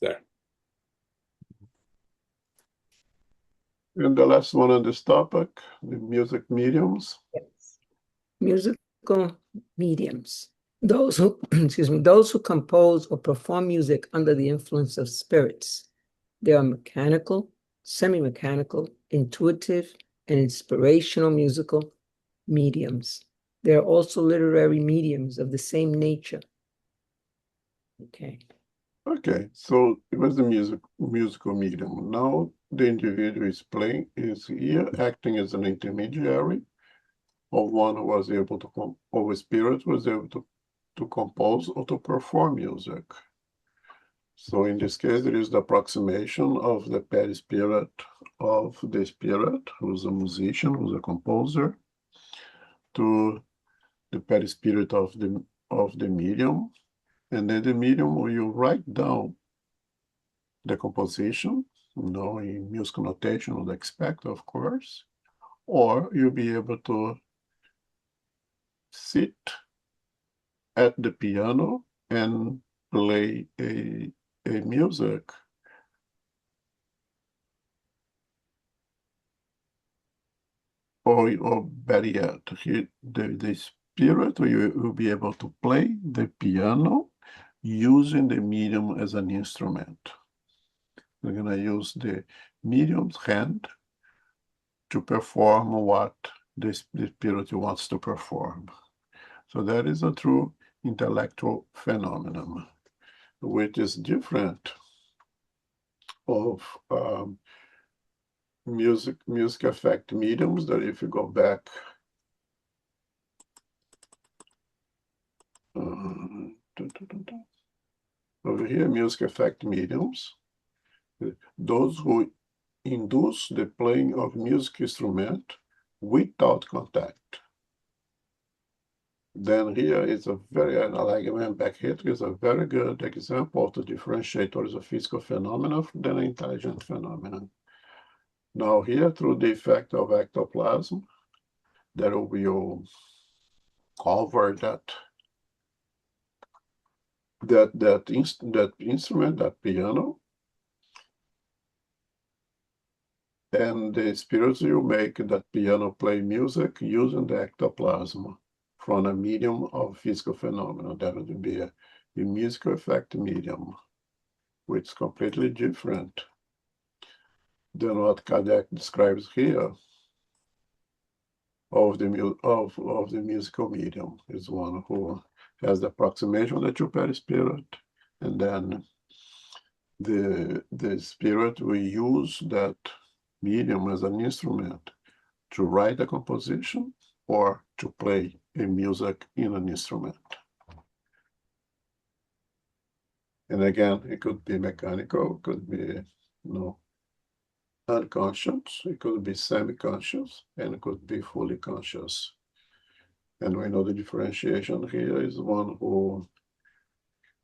it's there. And the last one on this topic, the music mediums. Yes. Musical mediums. Those who, excuse me, those who compose or perform music under the influence of spirits. They are mechanical, semi-mechanical, intuitive, and inspirational musical mediums. They are also literary mediums of the same nature. Okay. Okay, so it was the musical medium. Now the individual is here acting as an intermediary, or one who was able to or a spirit was able to compose or to perform music. So in this case, it is the approximation of the perispirit of the spirit, who's a musician, who's a composer, to the perispirit of the medium. And then the medium will write down the composition, in musical notation would expect, of course, or you'll be able to sit at the piano and play a music. Or better yet, the spirit will be able to play the piano using the medium as an instrument. We're going to use the medium's hand to perform what the spirit wants to perform. So that is a true intellectual phenomenon, which is different of music effect mediums. That if you go back over here, music effect mediums, those who induce the playing of music instrument without contact. Then here is a very, like back here is a very good example to differentiate what is a physical phenomenon from an intelligent phenomenon. Now here, through the effect of ectoplasm, that will cover that instrument, that piano, and the spirits will make that piano play music using the ectoplasm from a medium of physical phenomena. That would be a musical effect medium, which is completely different than what Kardec describes here of the musical medium. Is one who has the approximation of the true perispirit, and then the spirit will use that medium as an instrument to write a composition or to play a music in an instrument. And again, it could be mechanical, it could be unconscious, it could be semi-conscious, and it could be fully conscious. And we know the differentiation here is one who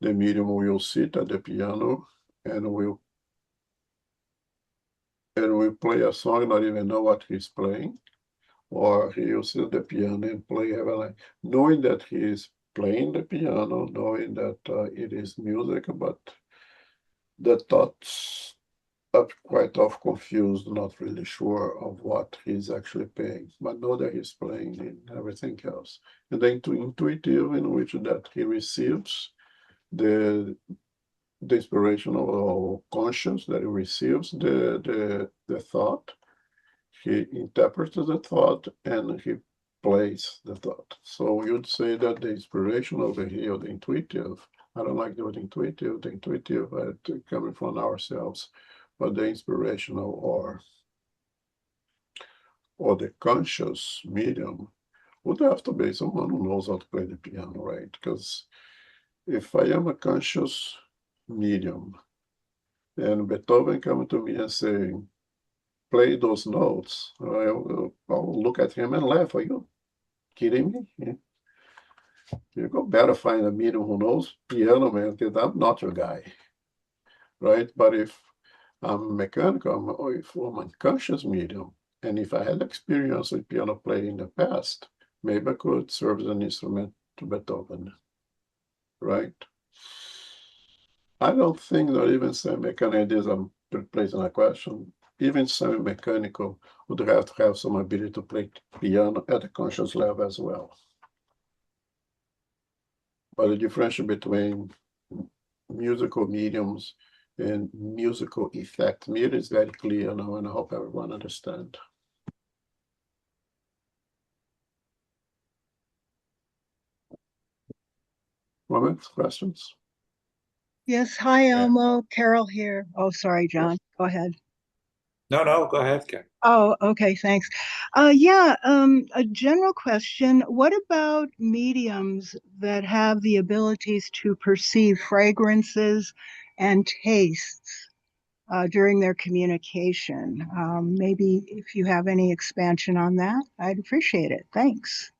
the medium will sit at the piano and will play a song, not even know what he's playing, or he will sit at the piano and play, knowing that he is playing the piano, knowing that it is music, but the thoughts are quite often confused, not really sure of what he's actually playing, but know that he's playing and everything else. And then intuitive, in which that he receives the inspiration or conscious, that he receives the thought, he interprets the thought, and he plays the thought. So you'd say that the inspiration over here, the intuitive, I don't like the word intuitive, the intuitive coming from ourselves, but the inspirational or the conscious medium would have to be someone who knows how to play the piano, right? Because if I am a conscious medium and Beethoven coming to me and saying, play those notes, I'll look at him and laugh. Are you kidding me? You go better find a medium who knows piano, man, because I'm not your guy, right? But if I'm mechanical, or if I'm a conscious medium, and if I had experience with piano playing in the past, maybe I could serve as an instrument to Beethoven, right? I don't think that even semi-mechanism, replacing a question, even semi-mechanical would have to have some ability to play piano at a conscious level as well. But the difference between musical mediums and musical effect media is very clear now, and I hope everyone understands. Comments, questions? Yes, hi, Yeah. Elmo. Carol here. Oh, sorry, John. Go ahead. No, go ahead, Ken. Oh, okay, thanks. A general question. What about mediums that have the abilities to perceive fragrances and tastes during their communication? Maybe if you have any expansion on that, I'd appreciate it. Thanks.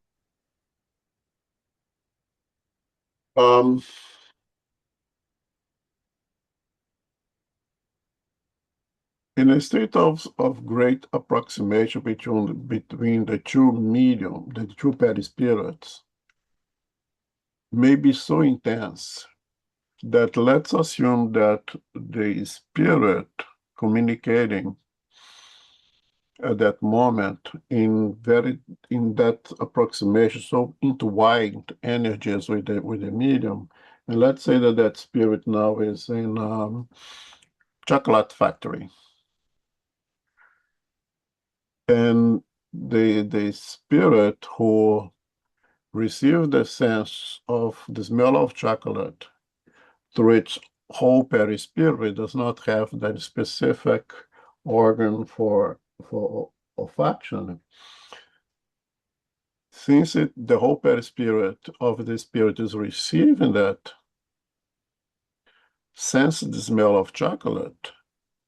Um, in a state of great approximation between the two medium, the two perispirits, may be so intense that let's assume that the spirit communicating at that moment in that approximation, so intertwined energies with the medium, and let's say that spirit now is in chocolate factory, and the spirit who received the sense of the smell of chocolate through its whole perispirit does not have that specific organ for olfaction. Since the whole perispirit of the spirit is receiving that sense the smell of chocolate,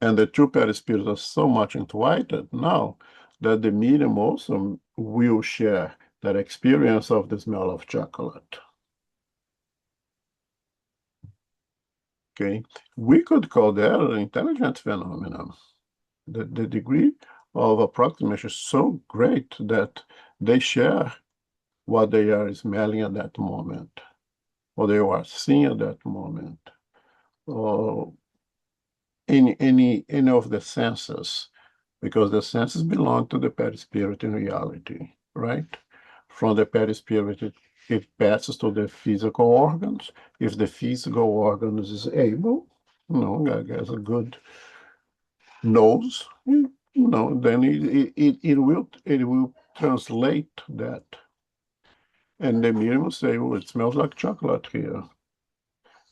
and the two perispirits are so much entwined now that the medium also will share that experience of the smell of chocolate. Okay, we could call that an intelligent phenomenon. The degree of approximation is so great that they share what they are smelling at that moment, or they are seeing at that moment, or any of the senses, because the senses belong to the perispirit in reality, right? From the perispirit, it passes to the physical organs. If the physical organs is able, has a good nose, then it will translate that. And the medium will say, "Oh, it smells like chocolate here,"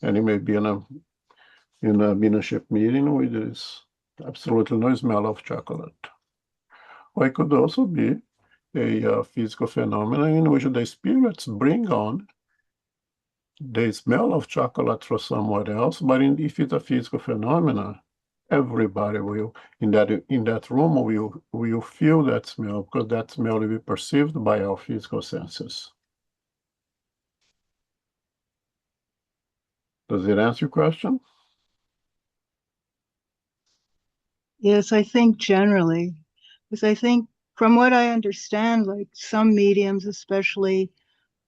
and it may be in a mediumship meeting with this absolutely no smell of chocolate. Or it could also be a physical phenomenon in which the spirits bring on the smell of chocolate from somewhere else, but if it's a physical phenomenon, everybody will in that room will feel that smell, because that smell will be perceived by our physical senses. Does it answer your question? Yes, I think generally, because I think from what I understand, like some mediums, especially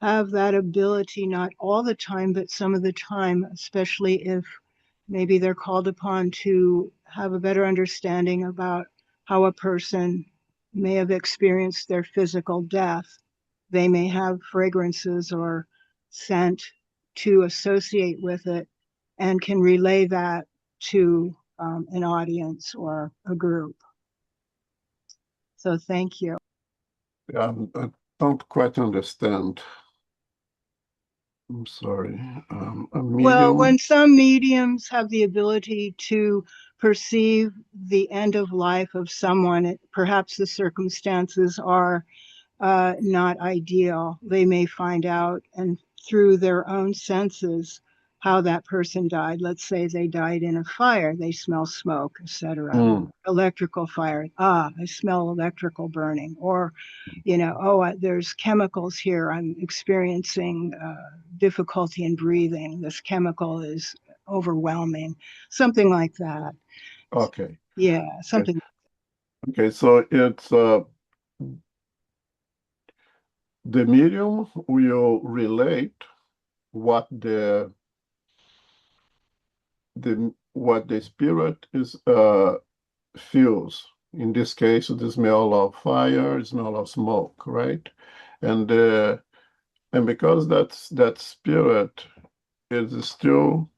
have that ability, not all the time, but some of the time, especially if maybe they're called upon to have a better understanding about how a person may have experienced their physical death. They may have fragrances or scent to associate with it and can relay that to an audience or a group. So thank you. I don't quite understand. I'm sorry. A Well, medium. when some mediums have the ability to perceive the end of life of someone, perhaps the circumstances are not ideal. They may find out and through their own senses how that person died. Let's say they died in a fire, they smell smoke, etc. Electrical fire. Ah, I smell electrical burning. Or, there's chemicals here. I'm experiencing difficulty in breathing. This chemical is overwhelming. Something like that. Okay. Yeah, something. Okay, so it's the medium will relate what the what the spirit is feels. In this case, the smell of fire, the smell of smoke, right? And because that spirit is still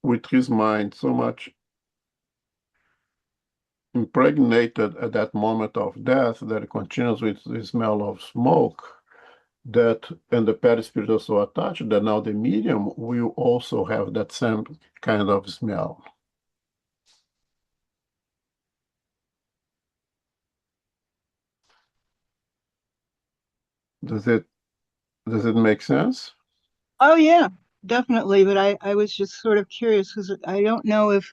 with his mind so much impregnated at that moment of death that it continues with the smell of smoke, that and the perispirit is so attached that now the medium will also have that same kind of smell. Does it make sense? Oh, yeah, definitely. But I was just sort of curious because I don't know if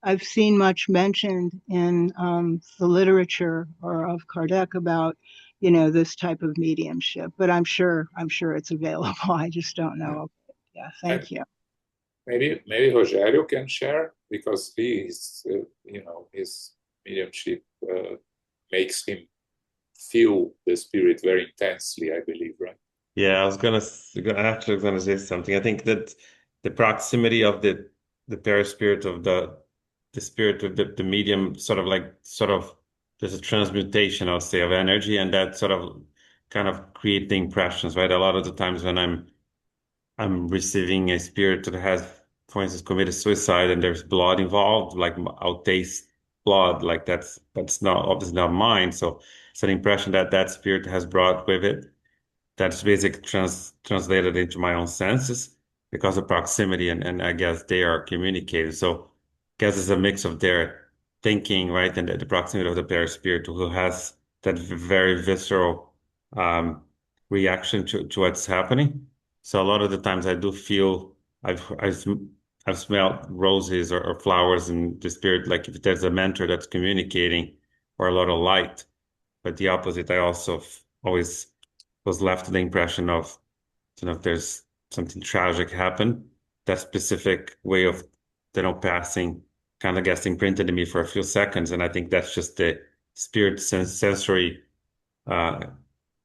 I've seen much mentioned in the literature or of Kardec about, this type of mediumship. But I'm sure it's available. I just don't know. Yeah, thank you. Maybe Rogério can share, because his mediumship makes him feel the spirit very intensely, I believe, right? Yeah, I was actually gonna say something. I think that the proximity of the perispirit of the spirit of the medium sort of there's a transmutation, I'll say, of energy, and that sort of kind of create the impressions, right? A lot of the times when I'm receiving a spirit that has, for instance, committed suicide and there's blood involved, like I'll taste blood, like that's not obviously not mine. So it's an impression that that spirit has brought with it. That's basically translated into my own senses because of proximity, and I guess they are communicated. So I guess it's a mix of their thinking, right, and the proximity of the perispirit who has that very visceral reaction to what's happening. So a lot of the times I do feel I've smelled roses or flowers in the spirit, like if there's a mentor that's communicating or a lot of light. But the opposite, I also always was left the impression of, if there's something tragic happened, that specific way of, passing kind of gets imprinted in me for a few seconds. And I think that's just the spirit sensory uh,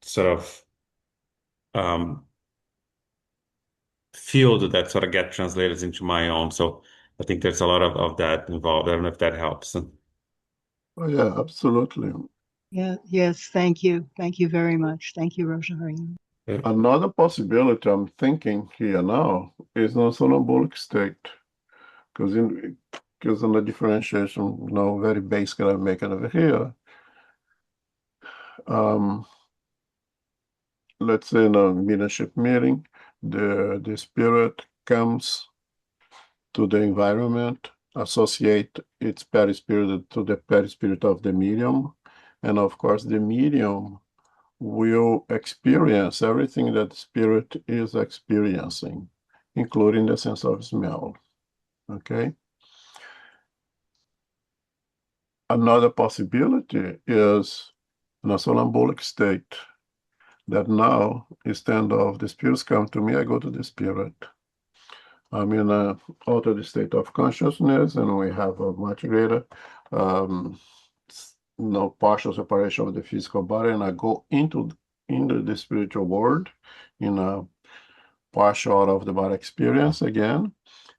sort of um, field that sort of get translated into my own. So I think there's a lot of that involved. I don't know if that helps. Oh, yeah, absolutely. Yeah, yes, thank you. Thank you very much. Thank you, Rosario. Another possibility I'm thinking here now is in a sonambolic state, because in the differentiation, very basic I'm making over here. Let's say in a mediumship meeting, the spirit comes to the environment, associate its perispirit to the perispirit of the medium, and of course the medium will experience everything that the spirit is experiencing, including the sense of smell. Okay? Another possibility is in a sonambolic state, that now, instead of the spirits come to me, I go to the spirit. I'm in a altered state of consciousness, and we have a much greater partial separation of the physical body, and I go into the spiritual world in a partial out of the body experience again,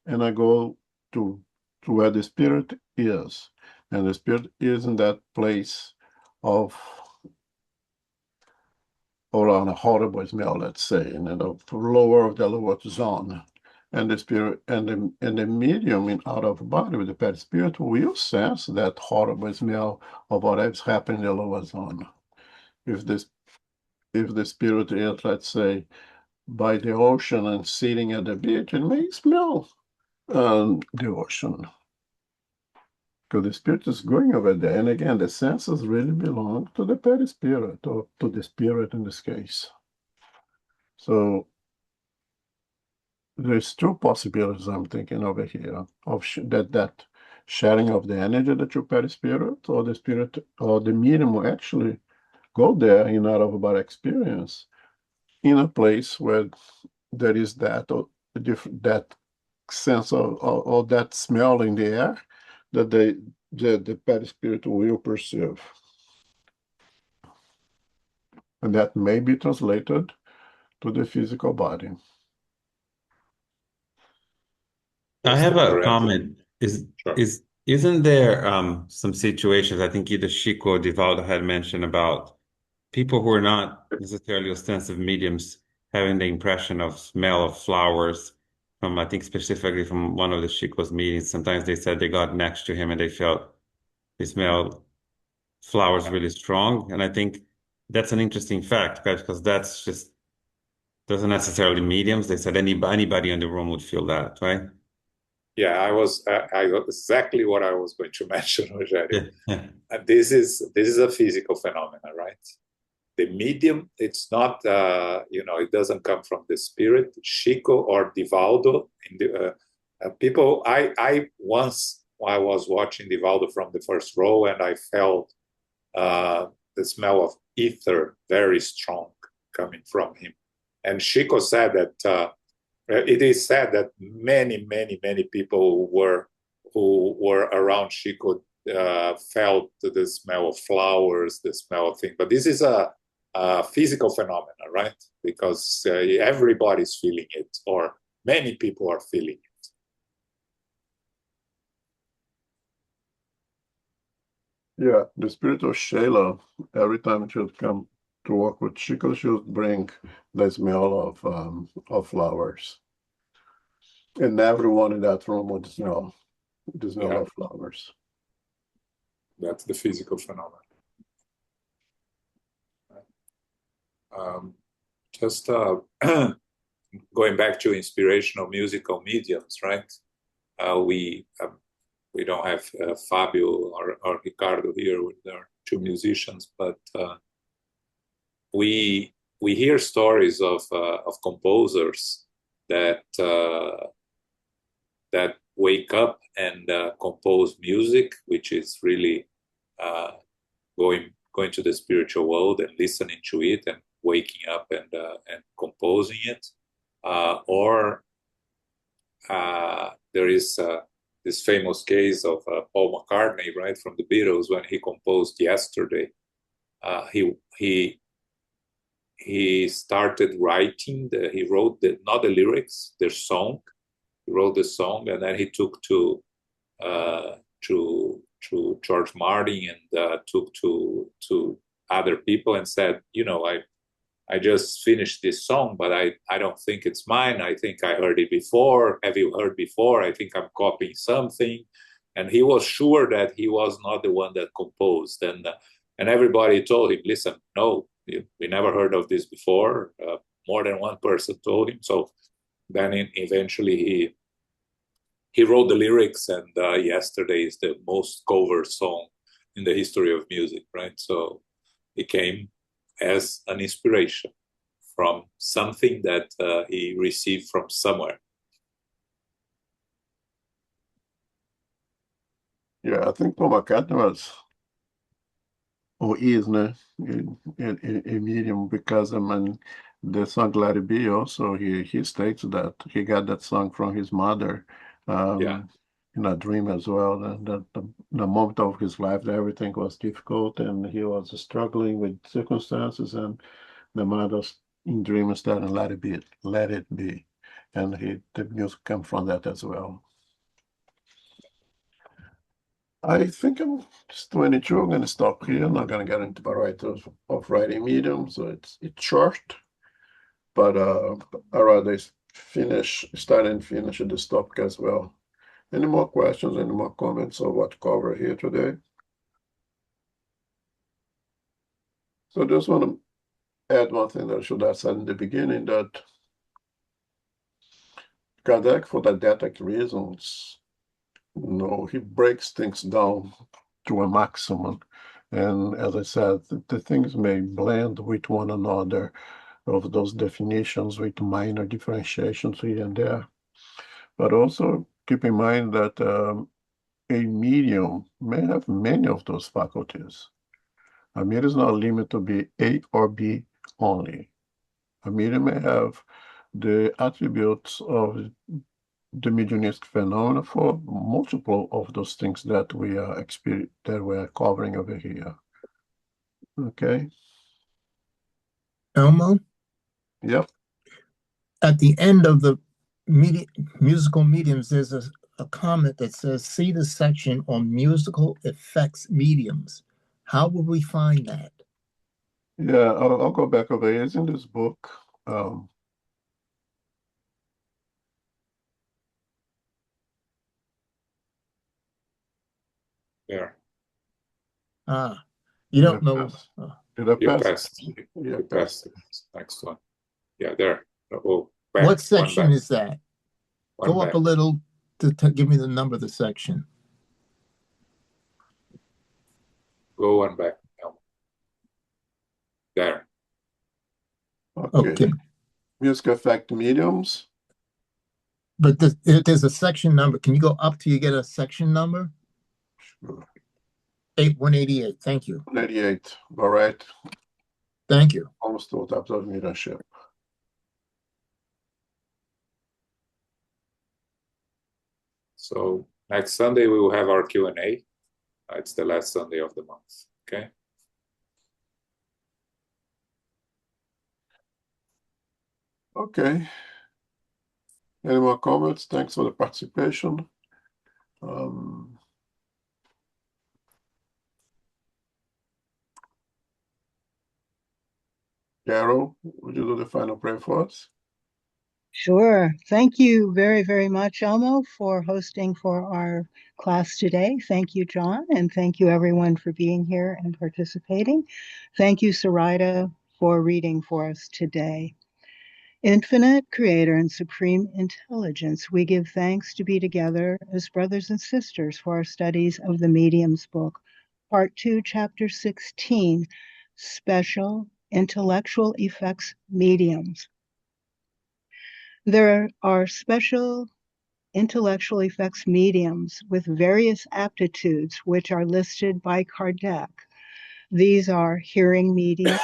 and I go to where the spirit is, and the spirit is in that place of or on a horrible smell, let's say, in the lower of the lower zone. And the spirit and the medium in out of body with the perispirit will sense that horrible smell of whatever's happening in the lower zone. If the spirit is, let's say, by the ocean and sitting at the beach, it may smell the ocean. Because the spirit is going over there. And again, the senses really belong to the perispirit, or to the spirit in this case. So there's two possibilities I'm thinking over here of that sharing of the energy that you perispirit, or the spirit or the medium will actually go there in out of body experience in a place where there is that or that sense or that smell in the air that the perispirit will perceive. And that may be translated to the physical body. I Just have a a comment. Sure. Isn't there some situations, I think either Chico or Divaldo had mentioned about people who are not necessarily ostensive mediums having the impression of smell of flowers from, I think specifically from one of the Chico's meetings. Sometimes they said they got next to him and they smelled flowers really strong. And I think that's an interesting fact, because that's just doesn't necessarily mediums. They said anybody in the room would feel that, right? Yeah, I exactly what I was going to mention, Rogério. Yeah. And this is a physical phenomenon, right? The medium, it's not, it doesn't come from the spirit. Chico or Divaldo, people, I once, I was watching Divaldo from the first row, and I felt the smell of ether very strong coming from him. And Chico said that it is said that many people who were around Chico felt the smell of flowers, the smell of things. But this is a physical phenomenon, right? Because everybody's feeling it, or many people are feeling it. Yeah, the spirit of Shayla, every time she would come to work with Chico, she would bring the smell of flowers. And everyone in that room would smell the smell of flowers. That's the physical phenomenon. Just going back to inspirational musical mediums, right? We don't have Fabio or Ricardo here with our two musicians, but we hear stories of composers that wake up and compose music, which is really going to the spiritual world and listening to it and waking up and composing it, or there is this famous case of Paul McCartney, right, from the Beatles, when he composed Yesterday. He started writing. He wrote not the lyrics, the song. He wrote the song, and then he took to George Martin and took to other people and said, I just finished this song, but I don't think it's mine. I think I heard it before. Have you heard before? I think I'm copying something. And he was sure that he was not the one that composed. And everybody told him, listen, no, we never heard of this before. More than one person told him. So then eventually he wrote the lyrics, and Yesterday is the most covered song in the history of music, right? So it came as an inspiration from something that he received from somewhere. Yeah, I think Paul McCartney was, or is, a medium, because the song Let It Be also, he states that he got that song from his mother in a dream as well. And that the moment of his life that everything was difficult and he was struggling with circumstances, and the mother in dreams said, let it be. And the music comes from that as well. I think I'm just 22. I'm going to stop here. I'm not going to get into varieties of writing medium, so it's short. But I'd rather start and finish this topic as well. Any more questions, any more comments on what to cover here today? So I just want to add one thing that I should have said in the beginning, that Kardec, for didactic reasons, he breaks things down to a maximum. And as I said, the things may blend with one another, of those definitions with minor differentiations here and there. But also keep in mind that a medium may have many of those faculties. A medium is not limited to be A or B only. A medium may have the attributes of the mediumistic phenomena for multiple of those things that we are covering over here. Okay. Elmo? Yep. At the end of the musical mediums, there's a comment that says, see the section on musical effects mediums. How will we find that? Yeah, I'll go back over here. It's in this book. There. You don't know. Did I You pass? passed. Yeah, You passed the next one. Yeah, there. Oh, back. What section is that? One Go back. up a little to give me the number of the section. Go one back. No. There. Okay. Music effect mediums. But there's a section number. Can you go up till you get a section number? Sure. 188. Thank you. 188. All right. Thank you. Almost all types of leadership. So next Sunday we will have our Q&A. It's the last Sunday of the month. Okay. Okay. Any more comments? Thanks for the participation. Carol, would you do the final prayer for us? Sure. Thank you very, very much, Elmo, for hosting for our class today. Thank you, John, and thank you everyone for being here and participating. Thank you, Sarita, for reading for us today. Infinite Creator and Supreme Intelligence, we give thanks to be together as brothers and sisters for our studies of the Mediums book, Part 2, Chapter 16, Special Intellectual Effects Mediums. There are special intellectual effects mediums with various aptitudes which are listed by Kardec. These are hearing mediums,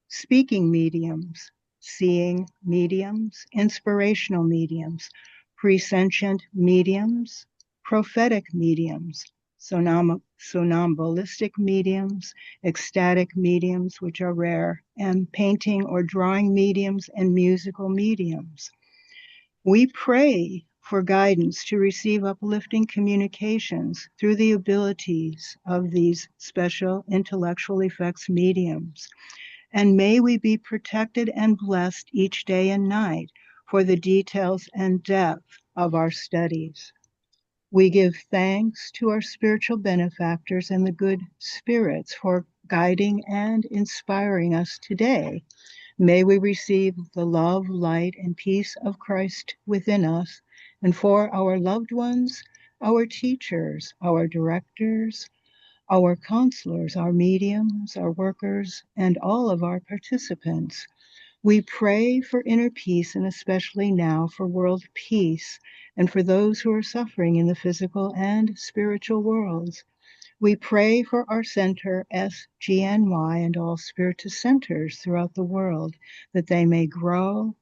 speaking mediums, seeing mediums, inspirational mediums, presentient mediums, prophetic mediums, somnambulistic mediums, ecstatic mediums, which are rare, and painting or drawing mediums and musical mediums. We pray for guidance to receive uplifting communications through the abilities of these special intellectual effects mediums. And may we be protected and blessed each day and night for the details and depth of our studies. We give thanks to our spiritual benefactors and the good spirits for guiding and inspiring us today. May we receive the love, light, and peace of Christ within us, and for our loved ones, our teachers, our directors, our counselors, our mediums, our workers, and all of our participants. We pray for inner peace, and especially now for world peace, and for those who are suffering in the physical and spiritual worlds. We pray for our center, SGNY, and all Spiritus centers throughout the world, that they may grow,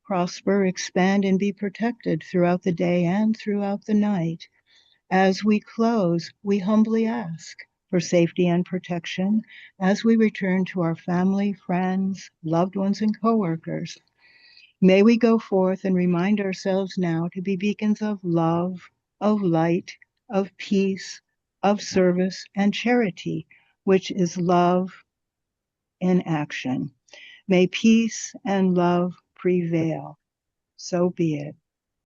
prosper, expand, and be protected throughout the day and throughout the night. As we close, we humbly ask for safety and protection as we return to our family, friends, loved ones, and coworkers. May we go forth and remind ourselves now to be beacons of love, of light, of peace, of service and charity, which is love in action. May peace and love prevail. So be it.